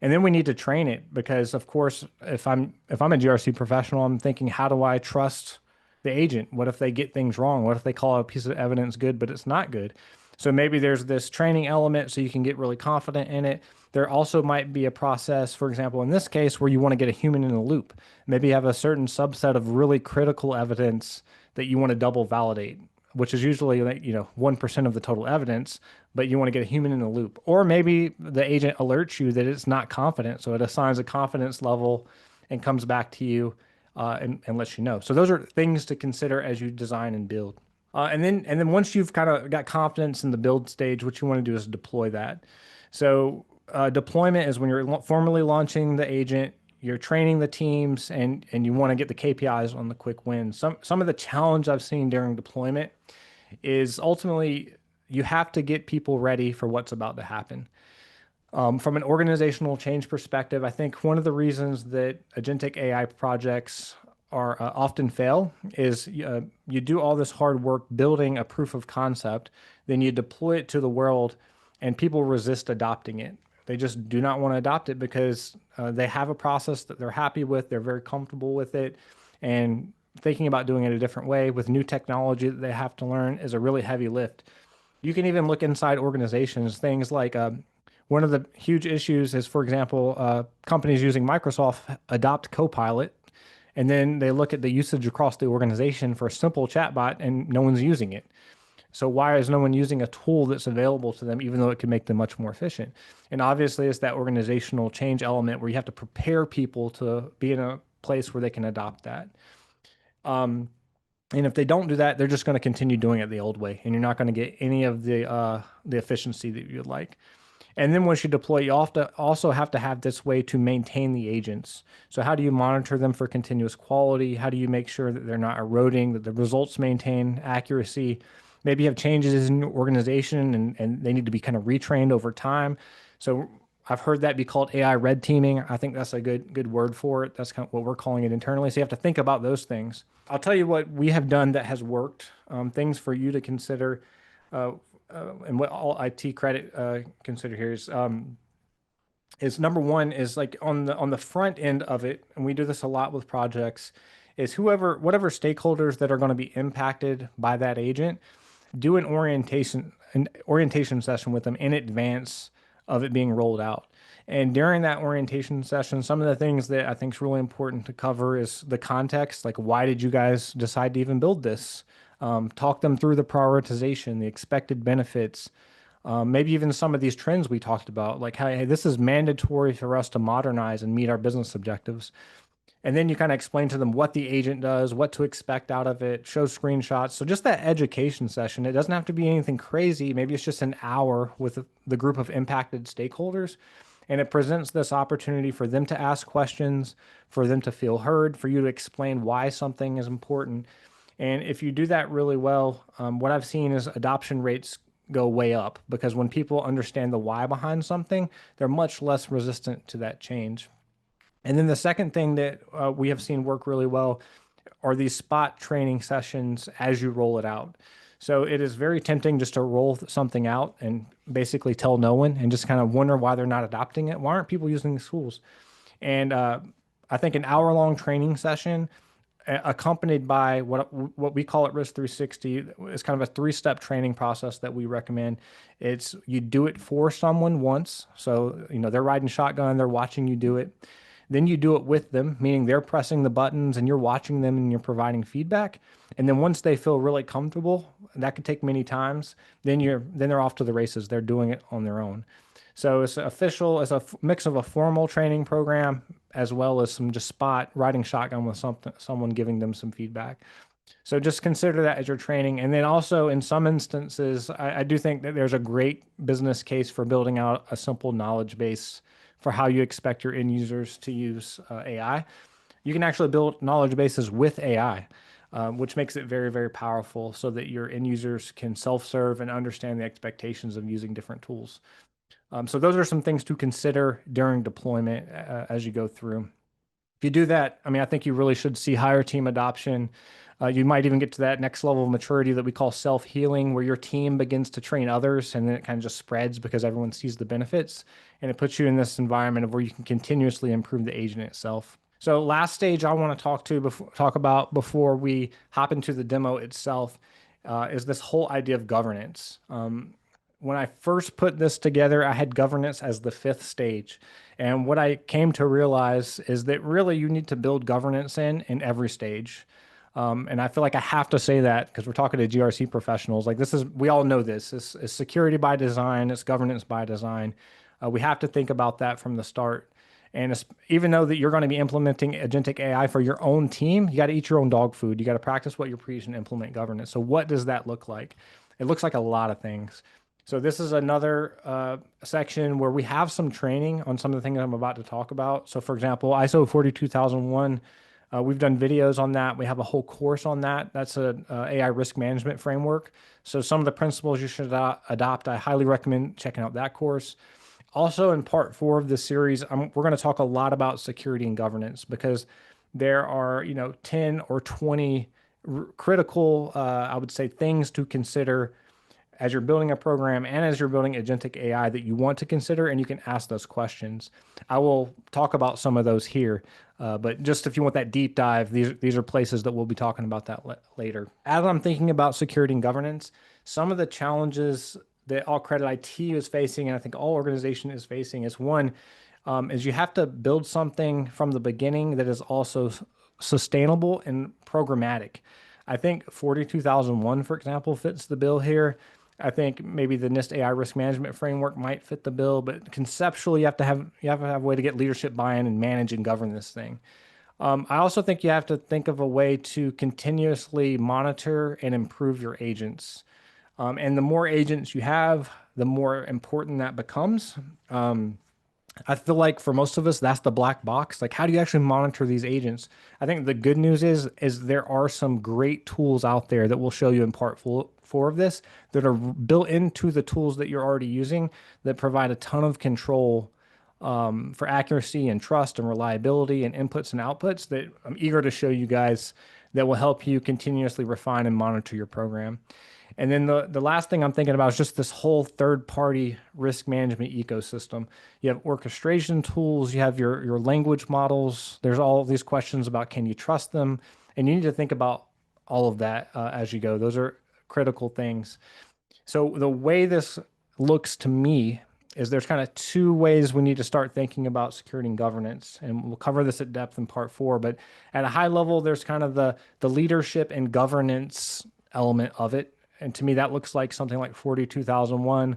And then we need to train it because, of course, if I'm a GRC professional, I'm thinking, how do I trust the agent? What if they get things wrong? What if they call a piece of evidence good, but it's not good? So maybe there's this training element so you can get really confident in it. There also might be a process, for example, in this case, where you want to get a human in the loop. Maybe you have a certain subset of really critical evidence that you want to double validate, which is usually 1% of the total evidence, but you want to get a human in the loop. Or maybe the agent alerts you that it's not confident, so it assigns a confidence level and comes back to you and lets you know. So those are things to consider as you design and build. And then once you've kind of got confidence in the build stage, what you want to do is deploy that. So deployment is when you're formally launching the agent, you're training the teams, and you want to get the KPIs on the quick wins. Some of the challenge I've seen during deployment is ultimately you have to get people ready for what's about to happen. From an organizational change perspective, I think one of the reasons that agentic AI projects are often fail is you do all this hard work building a proof of concept, then you deploy it to the world, and people resist adopting it. They just do not want to adopt it because they have a process that they're happy with, they're very comfortable with it, and thinking about doing it a different way with new technology that they have to learn is a really heavy lift. You can even look inside organizations, things like one of the huge issues is, for example, companies using Microsoft adopt Copilot, and then they look at the usage across the organization for a simple chatbot, and no one's using it. So why is no one using a tool that's available to them, even though it can make them much more efficient? And obviously, it's that organizational change element where you have to prepare people to be in a place where they can adopt that. And if they don't do that, they're just going to continue doing it the old way, and you're not going to get any of the efficiency that you'd like. And then once you deploy, you also have to have this way to maintain the agents. So how do you monitor them for continuous quality? How do you make sure that they're not eroding, that the results maintain accuracy? Maybe you have changes in your organization and they need to be kind of retrained over time. So I've heard that be called AI red teaming. I think that's a good word for it. That's kind of what we're calling it internally. So you have to think about those things. I'll tell you what we have done that has worked, things for you to consider. And what all IT credit consider here is number one is like on the front end of it, and we do this a lot with projects, is whatever stakeholders that are going to be impacted by that agent, do an orientation session with them in advance of it being rolled out. And during that orientation session, some of the things that I think is really important to cover is the context, like why did you guys decide to even build this? Talk them through the prioritization, the expected benefits, maybe even some of these trends we talked about, like, hey, this is mandatory for us to modernize and meet our business objectives. And then you kind of explain to them what the agent does, what to expect out of it, show screenshots. So just that education session, it doesn't have to be anything crazy. Maybe it's just an hour with the group of impacted stakeholders. And it presents this opportunity for them to ask questions, for them to feel heard, for you to explain why something is important. And if you do that really well, what I've seen is adoption rates go way up because when people understand the why behind something, they're much less resistant to that change. And then the second thing that we have seen work really well are these spot training sessions as you roll it out. So it is very tempting just to roll something out and basically tell no one and just kind of wonder why they're not adopting it. Why aren't people using these tools? And I think an hour-long training session accompanied by what we call at Risk 360 is kind of a three-step training process that we recommend. It's you do it for someone once, so they're riding shotgun, they're watching you do it. Then you do it with them, meaning they're pressing the buttons and you're watching them and you're providing feedback. And then once they feel really comfortable, that could take many times, then they're off to the races. They're doing it on their own. So it's official, it's a mix of a formal training program as well as some just spot riding shotgun with someone giving them some feedback. So just consider that as your training. And then also in some instances, I do think that there's a great business case for building out a simple knowledge base for how you expect your end users to use AI. You can actually build knowledge bases with AI, which makes it very, very powerful so that your end users can self-serve and understand the expectations of using different tools. So those are some things to consider during deployment as you go through. If you do that, I mean, I think you really should see higher team adoption. You might even get to that next level of maturity that we call self-healing, where your team begins to train others and then it kind of just spreads because everyone sees the benefits. And it puts you in this environment of where you can continuously improve the agent itself. So last stage I want to talk about before we hop into the demo itself is this whole idea of governance. When I first put this together, I had governance as the fifth stage. And what I came to realize is that really you need to build governance in every stage. And I feel like I have to say that because we're talking to GRC professionals. Like we all know this. This is security by design. It's governance by design. We have to think about that from the start. And even though that you're going to be implementing agentic AI for your own team, you got to eat your own dog food. You got to practice what you preach and implement governance. So what does that look like? It looks like a lot of things. So this is another section where we have some training on some of the things I'm about to talk about. So for example, ISO 42001, we've done videos on that. We have a whole course on that. That's an AI risk management framework. So some of the principles you should adopt, I highly recommend checking out that course. Also in part 4 of this series, we're going to talk a lot about security and governance because there are, 10 or 20 critical, I would say, things to consider as you're building a program and as you're building agentic AI that you want to consider, and you can ask those questions. I will talk about some of those here, but just if you want that deep dive, these are places that we'll be talking about that later. As I'm thinking about security and governance, some of the challenges that all credit IT is facing, and I think all organization is facing, is one, is you have to build something from the beginning that is also sustainable and programmatic. I think 42001, for example, fits the bill here. I think maybe the NIST AI risk management framework might fit the bill, but conceptually, you have to have a way to get leadership buy-in and manage and govern this thing. I also think you have to think of a way to continuously monitor and improve your agents. And the more agents you have, the more important that becomes. I feel like for most of us, that's the black box. Like, how do you actually monitor these agents? I think the good news is there are some great tools out there that will show you in part 4 of this that are built into the tools that you're already using that provide a ton of control for accuracy and trust and reliability and inputs and outputs that I'm eager to show you guys that will help you continuously refine and monitor your program. And then the last thing I'm thinking about is just this whole third-party risk management ecosystem. You have orchestration tools, you have your language models. There's all these questions about can you trust them? And you need to think about all of that as you go. Those are critical things. So the way this looks to me is there's kind of two ways we need to start thinking about security and governance, and we'll cover this at depth in part 4. But at a high level, there's kind of the leadership and governance element of it, and to me, that looks like something like 42001,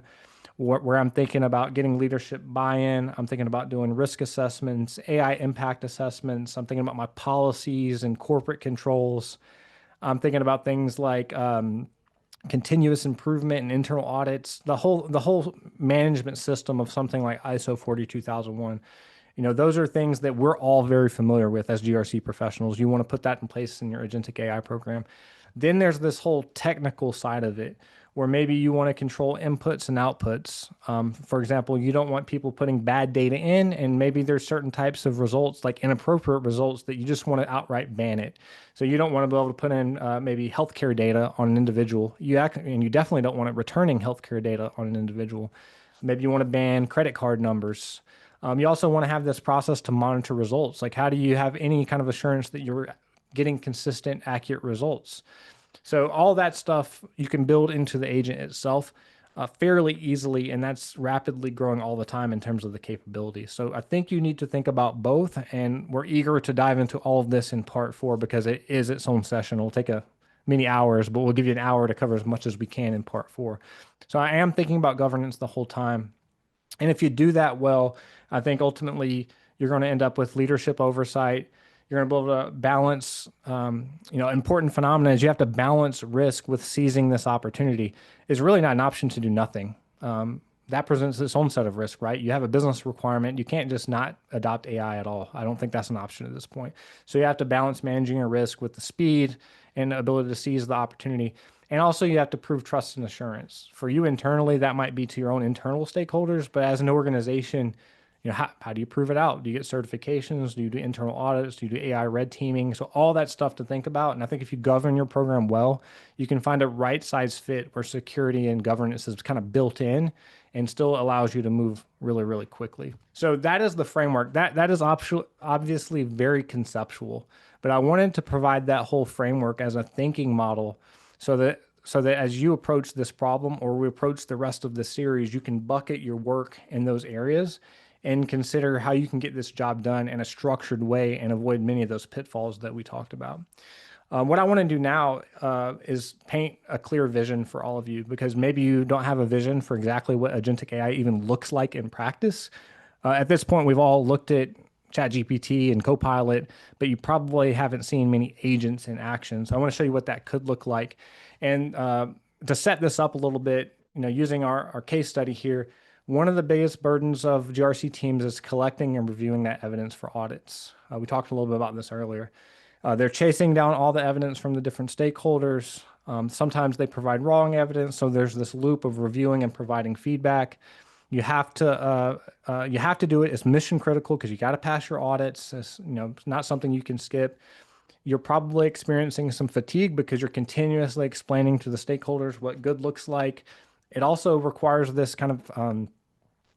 where I'm thinking about getting leadership buy-in. I'm thinking about doing risk assessments, AI impact assessments. I'm thinking about my policies and corporate controls. I'm thinking about things like continuous improvement and internal audits, the whole management system of something like ISO 42001. Those are things that we're all very familiar with as GRC professionals. You want to put that in place in your agentic AI program. Then there's this whole technical side of it where maybe you want to control inputs and outputs. For example, you don't want people putting bad data in, and maybe there's certain types of results, like inappropriate results, that you just want to outright ban it. So you don't want to be able to put in maybe healthcare data on an individual. And you definitely don't want it returning healthcare data on an individual. Maybe you want to ban credit card numbers. You also want to have this process to monitor results. Like, how do you have any kind of assurance that you're getting consistent, accurate results? So all that stuff you can build into the agent itself fairly easily, and that's rapidly growing all the time in terms of the capability. So I think you need to think about both, and we're eager to dive into all of this in part 4 because it is its own session. It'll take many hours, but we'll give you an hour to cover as much as we can in part 4. So I am thinking about governance the whole time. And if you do that well, I think ultimately you're going to end up with leadership oversight. You're going to be able to balance, important phenomena is you have to balance risk with seizing this opportunity. It's really not an option to do nothing. That presents its own set of risk, right? You have a business requirement. You can't just not adopt AI at all. I don't think that's an option at this point. So you have to balance managing your risk with the speed and the ability to seize the opportunity. And also, you have to prove trust and assurance. For you internally, that might be to your own internal stakeholders, but as an organization, how do you prove it out? Do you get certifications? Do you do internal audits? Do you do AI red teaming? So all that stuff to think about. And I think if you govern your program well, you can find a right size fit where security and governance is kind of built in and still allows you to move really, really quickly. So that is the framework. That is obviously very conceptual, but I wanted to provide that whole framework as a thinking model so that as you approach this problem or we approach the rest of the series, you can bucket your work in those areas and consider how you can get this job done in a structured way and avoid many of those pitfalls that we talked about. What I want to do now is paint a clear vision for all of you, because maybe you don't have a vision for exactly what agentic AI even looks like in practice. At this point, we've all looked at ChatGPT and Copilot, but you probably haven't seen many agents in action. So I want to show you what that could look like. And to set this up a little bit, using our case study here, one of the biggest burdens of GRC teams is collecting and reviewing that evidence for audits. We talked a little bit about this earlier. They're chasing down all the evidence from the different stakeholders. Sometimes they provide wrong evidence, so there's this loop of reviewing and providing feedback. You have to do it. It's mission critical because you got to pass your audits. It's not something you can skip. You're probably experiencing some fatigue because you're continuously explaining to the stakeholders what good looks like. It also requires this kind of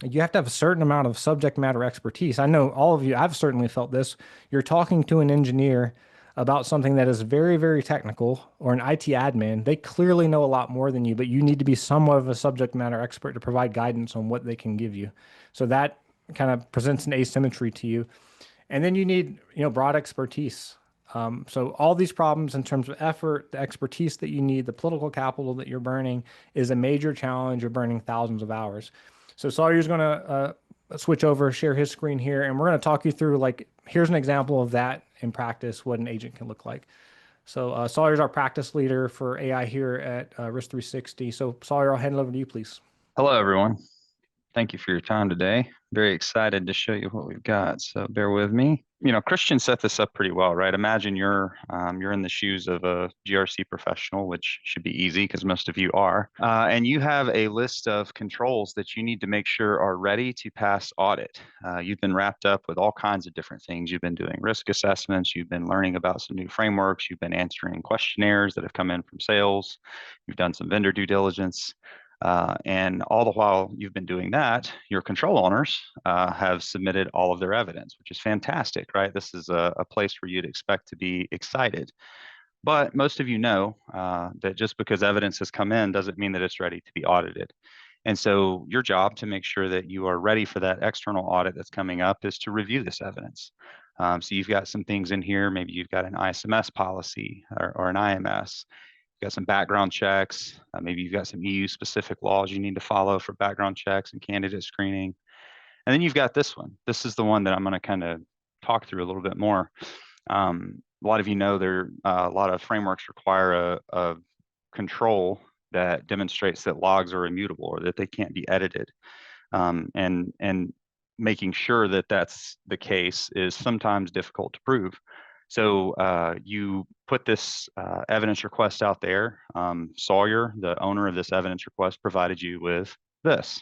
you have to have a certain amount of subject matter expertise. I know all of you, I've certainly felt this. You're talking to an engineer about something that is very, very technical, or an IT admin. They clearly know a lot more than you, but you need to be somewhat of a subject matter expert to provide guidance on what they can give you. So that kind of presents an asymmetry to you. And then you need, broad expertise. So all these problems in terms of effort, the expertise that you need, the political capital that you're burning is a major challenge. You're burning thousands of hours. So Sawyer's going to switch over, share his screen here, and we're going to talk you through, like, here's an example of that in practice, what an agent can look like. So Sawyer's our practice leader for AI here at Risk 360. So Sawyer, I'll hand it over to you, please. Hello, everyone. Thank you for your time today. Very excited to show you what we've got. So bear with me. Christian set this up pretty well, right? Imagine you're in the shoes of a GRC professional, which should be easy because most of you are, and you have a list of controls that you need to make sure are ready to pass audit. You've been wrapped up with all kinds of different things. You've been doing risk assessments. You've been learning about some new frameworks. You've been answering questionnaires that have come in from sales. You've done some vendor due diligence. And all the while you've been doing that, your control owners have submitted all of their evidence, which is fantastic, right? This is a place where you'd expect to be excited. But most of you know that just because evidence has come in doesn't mean that it's ready to be audited. And so your job to make sure that you are ready for that external audit that's coming up is to review this evidence. So you've got some things in here. Maybe you've got an ISMS policy or an IMS. You've got some background checks. Maybe you've got some EU specific laws you need to follow for background checks and candidate screening. And then you've got this one. This is the one that I'm going to kind of talk through a little bit more. A lot of you know there a lot of frameworks require a control that demonstrates that logs are immutable or that they can't be edited. And making sure that that's the case is sometimes difficult to prove. So you put this evidence request out there. Sawyer, the owner of this evidence request, provided you with this.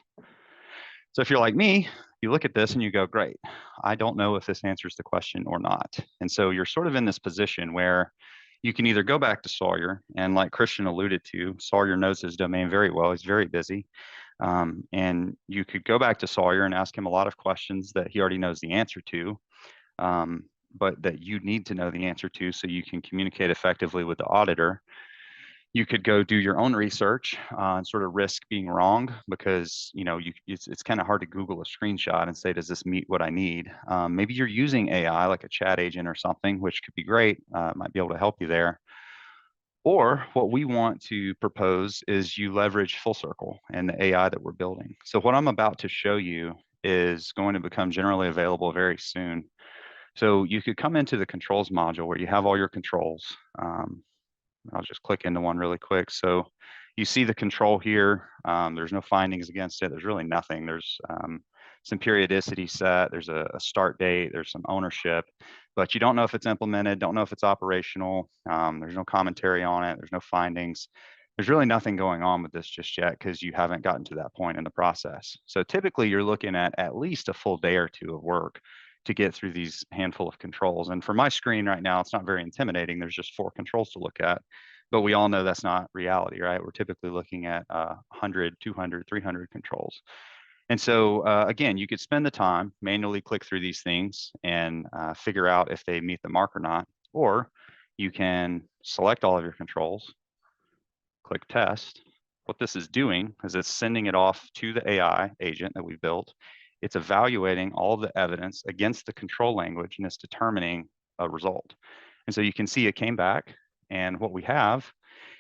So if you're like me, you look at this and you go, great, I don't know if this answers the question or not. And so you're sort of in this position where you can either go back to Sawyer, and like Christian alluded to, Sawyer knows his domain very well. He's very busy. And you could go back to Sawyer and ask him a lot of questions that he already knows the answer to, but that you need to know the answer to so you can communicate effectively with the auditor. You could go do your own research and sort of risk being wrong because it's kind of hard to Google a screenshot and say, does this meet what I need? Maybe you're using AI like a chat agent or something, which could be great, might be able to help you there. Or what we want to propose is you leverage Full Circle and the AI that we're building. So what I'm about to show you is going to become generally available very soon. So you could come into the controls module where you have all your controls. I'll just click into one really quick. So you see the control here. There's no findings against it. There's really nothing. There's some periodicity set. There's a start date. There's some ownership, but you don't know if it's implemented. Don't know if it's operational. There's no commentary on it. There's no findings. There's really nothing going on with this just yet because you haven't gotten to that point in the process. So typically you're looking at least a full day or two of work to get through these handful of controls. And for my screen right now, it's not very intimidating. There's just 4 controls to look at, but we all know that's not reality, right? We're typically looking at 100, 200, 300 controls. And so again, you could spend the time, manually click through these things and figure out if they meet the mark or not, or you can select all of your controls, click test. What this is doing is it's sending it off to the AI agent that we built. It's evaluating all of the evidence against the control language and it's determining a result. And so you can see it came back, and what we have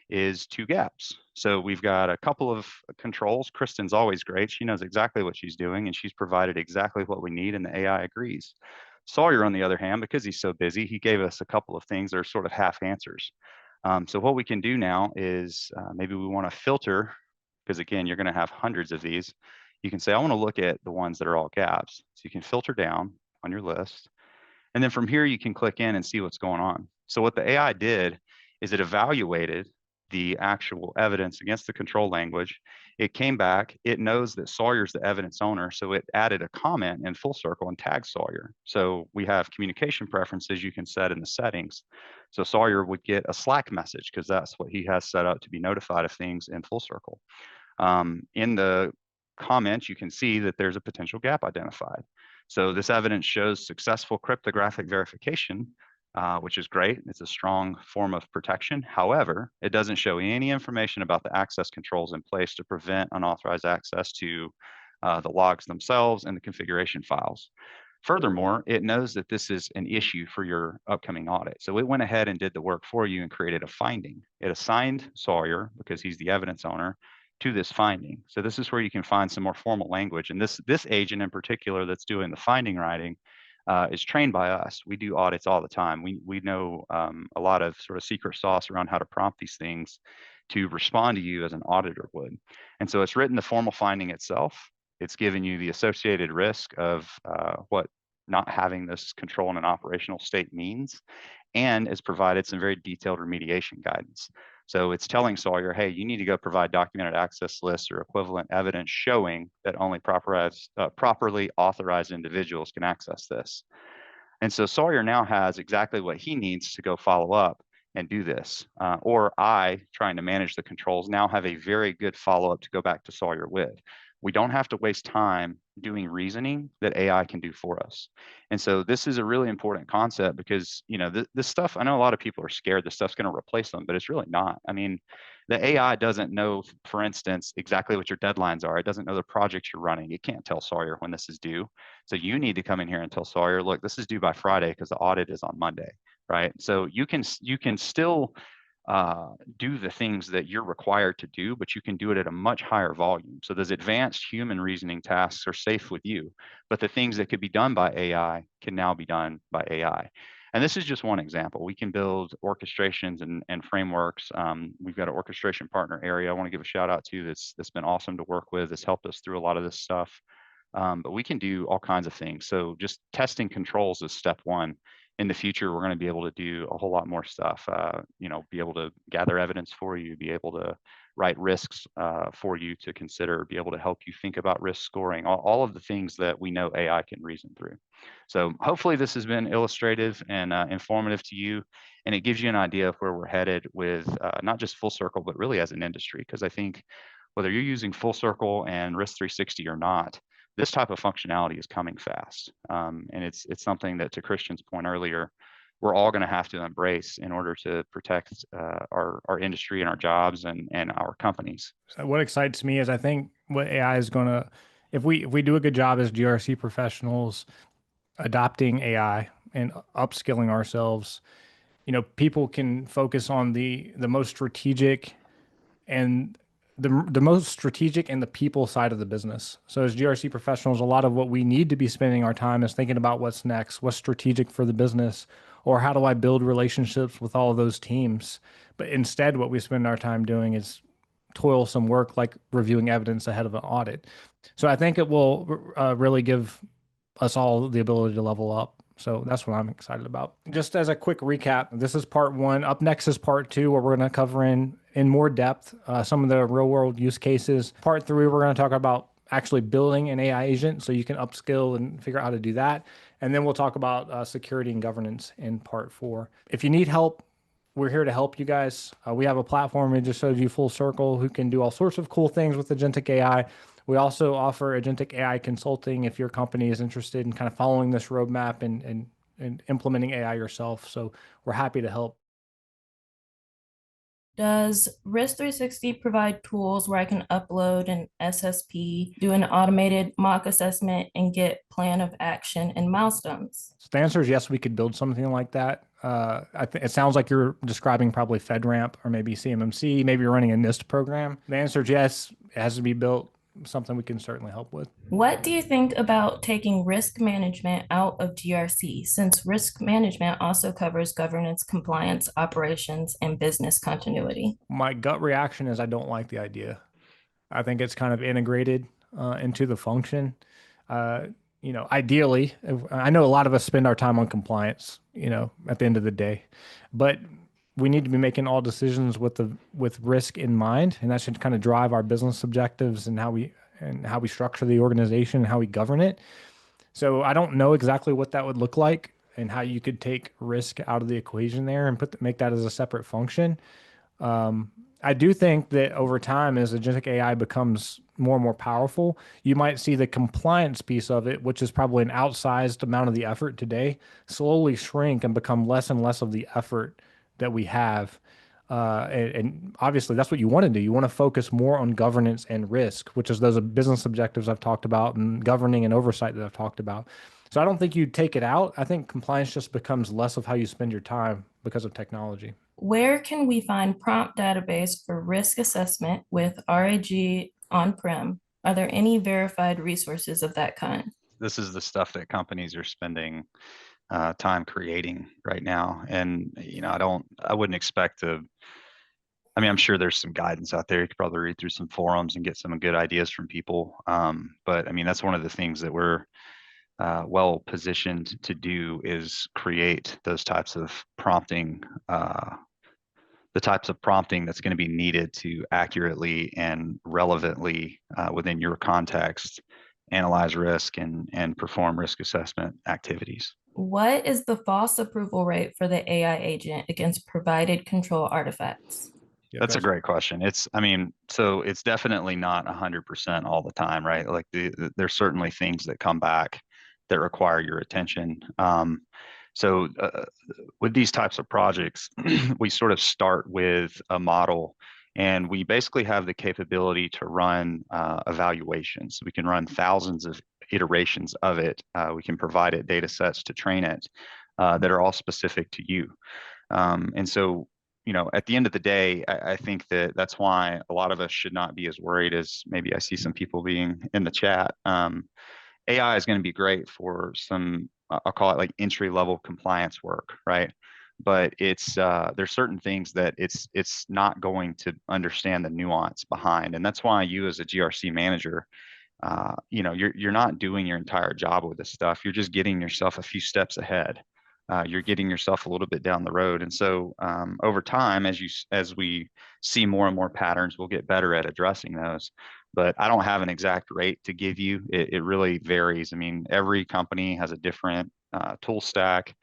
is 2 gaps. So we've got a couple of controls. Kristen's always great. She knows exactly what she's doing and she's provided exactly what we need, and the AI agrees. Sawyer, on the other hand, because he's so busy, he gave us a couple of things that are sort of half answers. So what we can do now is maybe we want to filter, because again, you're going to have hundreds of these. You can say, I want to look at the ones that are all gaps. So you can filter down on your list. And then from here, you can click in and see what's going on. So what the AI did is it evaluated the actual evidence against the control language. It came back, it knows that Sawyer's the evidence owner, so it added a comment in Full Circle and tagged Sawyer. So we have communication preferences you can set in the settings. So Sawyer would get a Slack message because that's what he has set up to be notified of things in Full Circle. In the comments, you can see that there's a potential gap identified. So this evidence shows successful cryptographic verification, which is great. It's a strong form of protection. However, it doesn't show any information about the access controls in place to prevent unauthorized access to the logs themselves and the configuration files. Furthermore, it knows that this is an issue for your upcoming audit. So it went ahead and did the work for you and created a finding. It assigned Sawyer, because he's the evidence owner, to this finding. So this is where you can find some more formal language. And this agent in particular that's doing the finding writing is trained by us. We do audits all the time. We know a lot of sort of secret sauce around how to prompt these things to respond to you as an auditor would. And so it's written the formal finding itself. It's given you the associated risk of what not having this control in an operational state means, and it's provided some very detailed remediation guidance. So it's telling Sawyer, hey, you need to go provide documented access lists or equivalent evidence showing that only properly authorized individuals can access this. And so Sawyer now has exactly what he needs to go follow up and do this. Or I, trying to manage the controls, now have a very good follow-up to go back to Sawyer with. We don't have to waste time doing reasoning that AI can do for us. And so this is a really important concept because, this stuff, I know a lot of people are scared this stuff's going to replace them, but it's really not. I mean, the AI doesn't know, for instance, exactly what your deadlines are. It doesn't know the projects you're running. It can't tell Sawyer when this is due. So you need to come in here and tell Sawyer, look, this is due by Friday because the audit is on Monday, right? So you can still do the things that you're required to do, but you can do it at a much higher volume. So those advanced human reasoning tasks are safe with you, but the things that could be done by AI can now be done by AI. And this is just one example. We can build orchestrations and frameworks. We've got an orchestration partner area I want to give a shout out to that's been awesome to work with. That's helped us through a lot of this stuff. But we can do all kinds of things. So just testing controls is step one. In the future, we're going to be able to do a whole lot more stuff. Be able to gather evidence for you, be able to write risks for you to consider, be able to help you think about risk scoring, all of the things that we know AI can reason through. So hopefully this has been illustrative and informative to you, and it gives you an idea of where we're headed with not just Full Circle, but really as an industry. Because I think whether you're using Full Circle and Risk 360 or not, this type of functionality is coming fast. And it's something that, to Christian's point earlier, we're all going to have to embrace in order to protect our industry and our jobs and our companies. So what excites me is I think what AI is going to, if we do a good job as GRC professionals adopting AI and upskilling ourselves, people can focus on the most strategic and the most strategic and the people side of the business. So as GRC professionals, a lot of what we need to be spending our time is thinking about what's next, what's strategic for the business, or how do I build relationships with all of those teams. But instead, what we spend our time doing is toilsome work like reviewing evidence ahead of an audit. So I think it will really give us all the ability to level up. So that's what I'm excited about. Just as a quick recap, this is part one. Up next is part two, where we're going to cover in more depth some of the real world use cases. Part three, we're going to talk about actually building an AI agent so you can upskill and figure out how to do that. And then we'll talk about security and governance in part four. If you need help, we're here to help you guys. We have a platform we just showed you, Full Circle, who can do all sorts of cool things with agentic AI. We also offer agentic AI consulting if your company is interested in kind of following this roadmap and implementing AI yourself. So we're happy to help. Does Risk 360 provide tools where I can upload an SSP, do an automated mock assessment, and get plan of action and milestones? So the answer is yes, we could build something like that. It sounds like you're describing probably FedRAMP or maybe CMMC, maybe you're running a NIST program. The answer is yes, it has to be built, something we can certainly help with. What do you think about taking risk management out of GRC, since risk management also covers governance, compliance, operations, and business continuity? My gut reaction is I don't like the idea. I think it's kind of integrated into the function. Ideally, I know a lot of us spend our time on compliance, at the end of the day, but we need to be making all decisions with risk in mind, and that should kind of drive our business objectives and how we structure the organization and how we govern it. So I don't know exactly what that would look like and how you could take risk out of the equation there and make that as a separate function. I do think that over time, as agentic AI becomes more and more powerful, you might see the compliance piece of it, which is probably an outsized amount of the effort today, slowly shrink and become less and less of the effort that we have. And obviously, that's what you want to do. You want to focus more on governance and risk, which is those business objectives I've talked about, and governing and oversight that I've talked about. So I don't think you take it out. I think compliance just becomes less of how you spend your time because of technology. Where can we find prompt database for risk assessment with RAG on-prem? Are there any verified resources of that kind? This is the stuff that companies are spending time creating right now. And, I wouldn't expect to, I'm sure there's some guidance out there. You could probably read through some forums and get some good ideas from people. But that's one of the things that we're well positioned to do, is create those types of prompting, the types of prompting that's going to be needed to accurately and relevantly within your context analyze risk and perform risk assessment activities. What is the false approval rate for the AI agent against provided control artifacts? Yeah, That's a guys. great question. I mean, so it's definitely not 100% all the time, right? Like there's certainly things that come back that require your attention. So with these types of projects, we sort of start with a model, and we basically have the capability to run evaluations. We can run thousands of iterations of it. We can provide it data sets to train it that are all specific to you. And so, at the end of the day, I think that that's why a lot of us should not be as worried as maybe I see some people being in the chat. AI is going to be great for some, I'll call it like entry level compliance work, right? But there's certain things that it's not going to understand the nuance behind, and that's why you as a GRC manager, you're not doing your entire job with this stuff. You're just getting yourself a few steps ahead. You're getting yourself a little bit down the road, and so over time, as we see more and more patterns, we'll get better at addressing those. But I don't have an exact rate to give you. It really varies. I mean, every company has a different tool stack,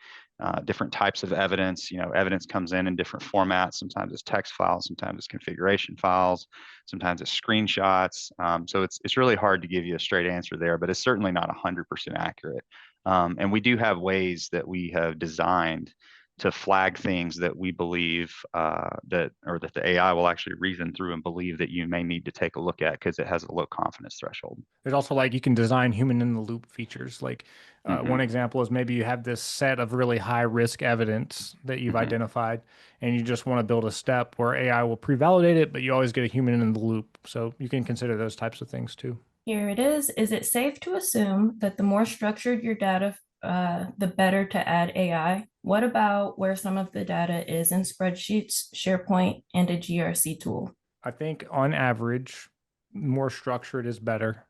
different types of evidence. Evidence comes in different formats. Sometimes it's text files, sometimes it's configuration files, sometimes it's screenshots. So it's really hard to give you a straight answer there, but it's certainly not 100% accurate. And we do have ways that we have designed to flag things that we believe that the AI will actually reason through and believe that you may need to take a look at because it has a low confidence threshold. There's also like you can design human in the loop features. Like Mm-hmm. one example is maybe you have this set of really high risk evidence that you've Mm-hmm. identified, and you just want to build a step where AI will pre-validate it, but you always get a human in the loop. So you can consider those types of things too. Here it is. Is it safe to assume that the more structured your data, the better to add AI? What about where some of the data is in spreadsheets, SharePoint, and a GRC tool? I think on average, more structured is better,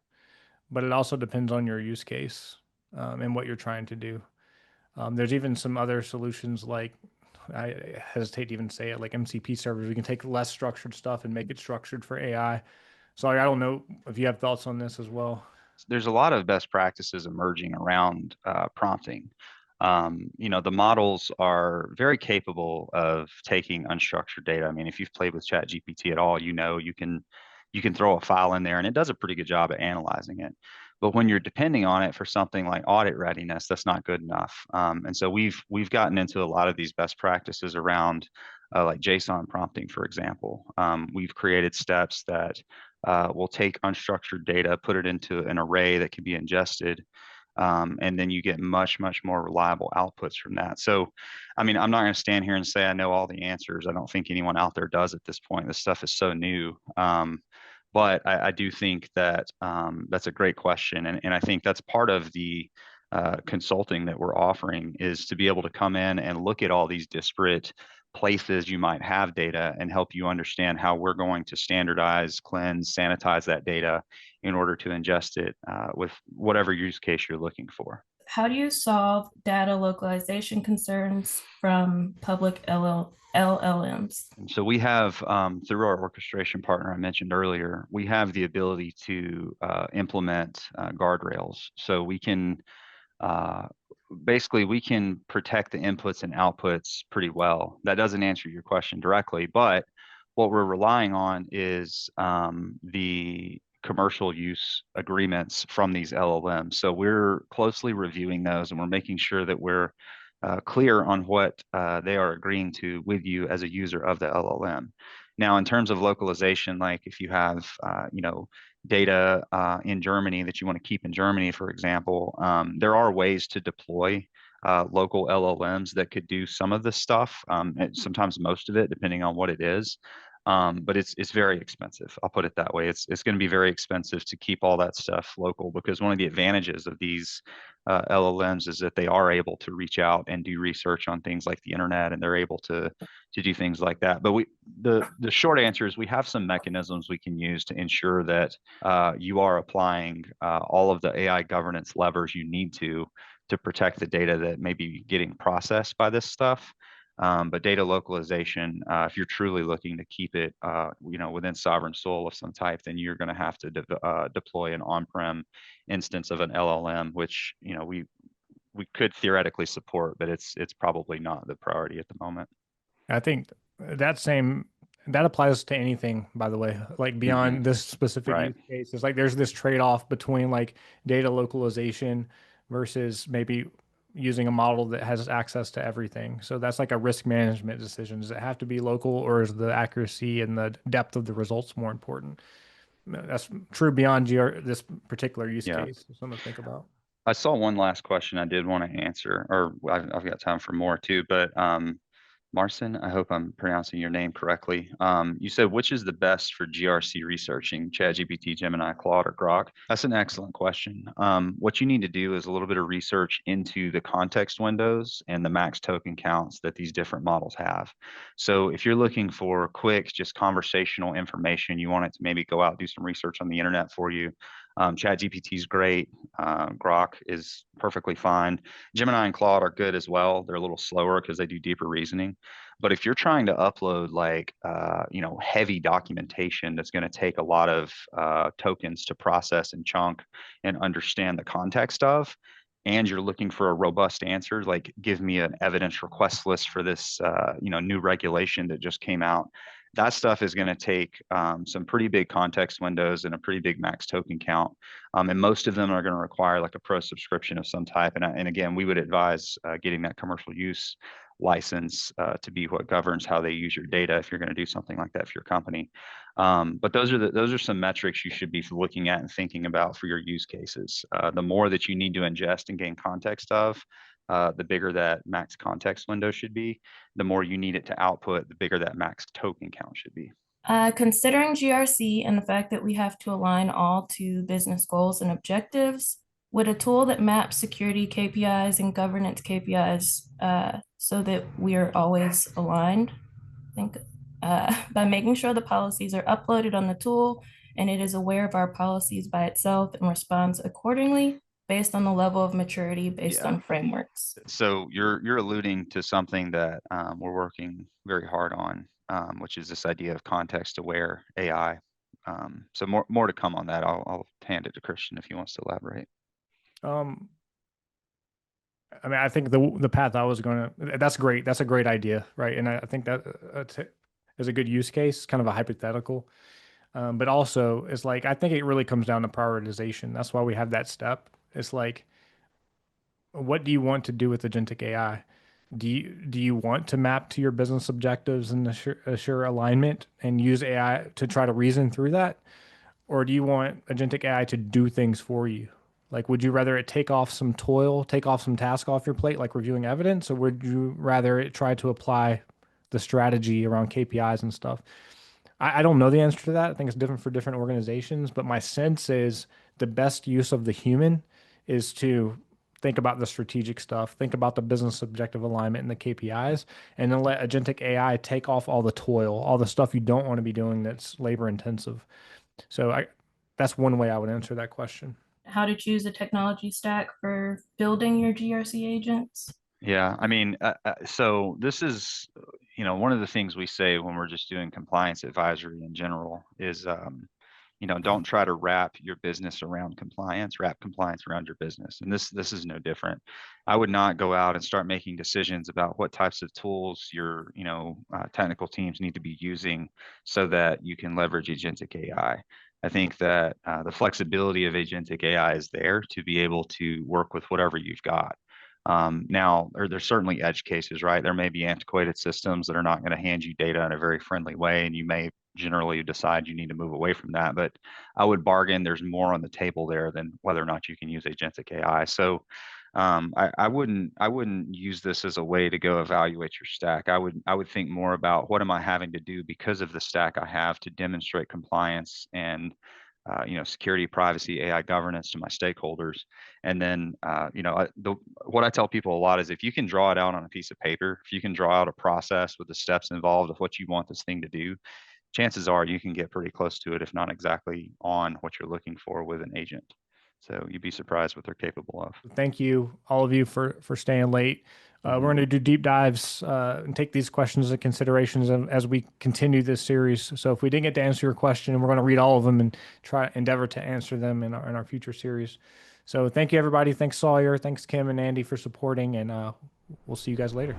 but it also depends on your use case and what you're trying to do. There's even some other solutions like, I hesitate to even say it, like MCP servers. We can take less structured stuff and make it structured for AI. So I don't know if you have thoughts on this as well. There's a lot of best practices emerging around prompting. The models are very capable of taking unstructured data. I mean, if you've played with ChatGPT at all, you can throw a file in there and it does a pretty good job at analyzing it. But when you're depending on it for something like audit readiness, that's not good enough. And so we've gotten into a lot of these best practices around like JSON prompting, for example. We've created steps that will take unstructured data, put it into an array that can be ingested, and then you get much, much more reliable outputs from that. So, I mean, I'm not going to stand here and say I know all the answers. I don't think anyone out there does at this point. This stuff is so new. But I do think that that's a great question. And I think that's part of the consulting that we're offering is to be able to come in and look at all these disparate places you might have data and help you understand how we're going to standardize, cleanse, sanitize that data in order to ingest it with whatever use case you're looking for. How do you solve data localization concerns from public LLMs? So we have, through our orchestration partner I mentioned earlier, we have the ability to implement guardrails. So we can basically we can protect the inputs and outputs pretty well. That doesn't answer your question directly, but what we're relying on is the commercial use agreements from these LLMs. So we're closely reviewing those and we're making sure that we're clear on what they are agreeing to with you as a user of the LLM. Now, in terms of localization, like if you have, data in Germany that you want to keep in Germany, for example, there are ways to deploy local LLMs that could do some of this stuff, sometimes most of it, depending on what it is. But it's very expensive. I'll put it that way. It's going to be very expensive to keep all that stuff local because one of the advantages of these LLMs is that they are able to reach out and do research on things like the internet, and they're able to do things like that. But the short answer is we have some mechanisms we can use to ensure that you are applying all of the AI governance levers you need to protect the data that may be getting processed by this stuff. But data localization, if you're truly looking to keep it, within sovereign soil of some type, then you're going to have to deploy an on-prem instance of an LLM, which we could theoretically support, but it's probably not the priority at the moment. I think that same That applies to anything, by the way, like beyond this specific Right. use case. It's like there's this trade-off between like data localization versus maybe using a model that has access to everything. So that's like a risk management decision. Does it have to be local, or is the accuracy and the depth of the results more important? That's true beyond this particular use Yeah. case. Something to think about. I saw one last question I did want to answer, or I've got time for more too, but Marcin, I hope I'm pronouncing your name correctly. You said which is the best for GRC researching, ChatGPT, Gemini, Claude, or Grok? That's an excellent question. What you need to do is a little bit of research into the context windows and the max token counts that these different models have. So if you're looking for quick, just conversational information, you want it to maybe go out, do some research on the internet for you. ChatGPT is great. Grok is perfectly fine. Gemini and Claude are good as well. They're a little slower because they do deeper reasoning. But if you're trying to upload like heavy documentation that's going to take a lot of tokens to process and chunk and understand the context of, and you're looking for a robust answer, like give me an evidence request list for this new regulation that just came out. That stuff is going to take some pretty big context windows and a pretty big max token count. And most of them are going to require like a pro subscription of some type. And again, we would advise getting that commercial use license to be what governs how they use your data if you're going to do something like that for your company. But those are some metrics you should be looking at and thinking about for your use cases. The more that you need to ingest and gain context of, the bigger that max context window should be. The more you need it to output, the bigger that max token count should be. Considering GRC and the fact that we have to align all to business goals and objectives, would a tool that maps security KPIs and governance KPIs so that we are always aligned, I think by making sure the policies are uploaded on the tool and it is aware of our policies by itself and responds accordingly based on the level of maturity based on frameworks. So you're alluding to something that we're working very hard on, which is this idea of context-aware AI. So more to come on that. I'll hand it to Christian if he wants to elaborate. I mean, I think the path I was going to, that's great. That's a great idea, right? And I think that is a good use case, kind of a hypothetical. But also, it's like, I think it really comes down to prioritization. That's why we have that step. It's like, what do you want to do with agentic AI? Do you want to map to your business objectives and assure alignment and use AI to try to reason through that? Or do you want agentic AI to do things for you? Like, would you rather it take off some toil, take off some task off your plate, like reviewing evidence, or would you rather it try to apply the strategy around KPIs and stuff? I don't know the answer to that. I think it's different for different organizations, but my sense is the best use of the human is to think about the strategic stuff, think about the business objective alignment and the KPIs, and then let agentic AI take off all the toil, all the stuff you don't want to be doing that's labor intensive. So that's one way I would answer that question. How to choose a technology stack for building your GRC agents? Yeah, I mean, so this is, one of the things we say when we're just doing compliance advisory in general is, don't try to wrap your business around compliance, wrap compliance around your business. And this is no different. I would not go out and start making decisions about what types of tools your, technical teams need to be using so that you can leverage agentic AI. I think that the flexibility of agentic AI is there to be able to work with whatever you've got. Now, there's certainly edge cases, right? There may be antiquated systems that are not going to hand you data in a very friendly way, and you may generally decide you need to move away from that. But I would bargain there's more on the table there than whether or not you can use agentic AI. So I wouldn't use this as a way to go evaluate your stack. I would think more about what am I having to do because of the stack I have to demonstrate compliance and security, privacy, AI governance to my stakeholders. And then, what I tell people a lot is if you can draw it out on a piece of paper, if you can draw out a process with the steps involved of what you want this thing to do, chances are you can get pretty close to it, if not exactly on what you're looking for with an agent. So you'd be surprised what they're capable of. Thank you, all of you, for staying late. We're going to do deep dives and take these questions into considerations as we continue this series. So if we didn't get to answer your question, we're going to read all of them and try endeavor to answer them in our future series. So thank you, everybody. Thanks, Sawyer. Thanks, Kim and Andy, for supporting, and we'll see you guys later.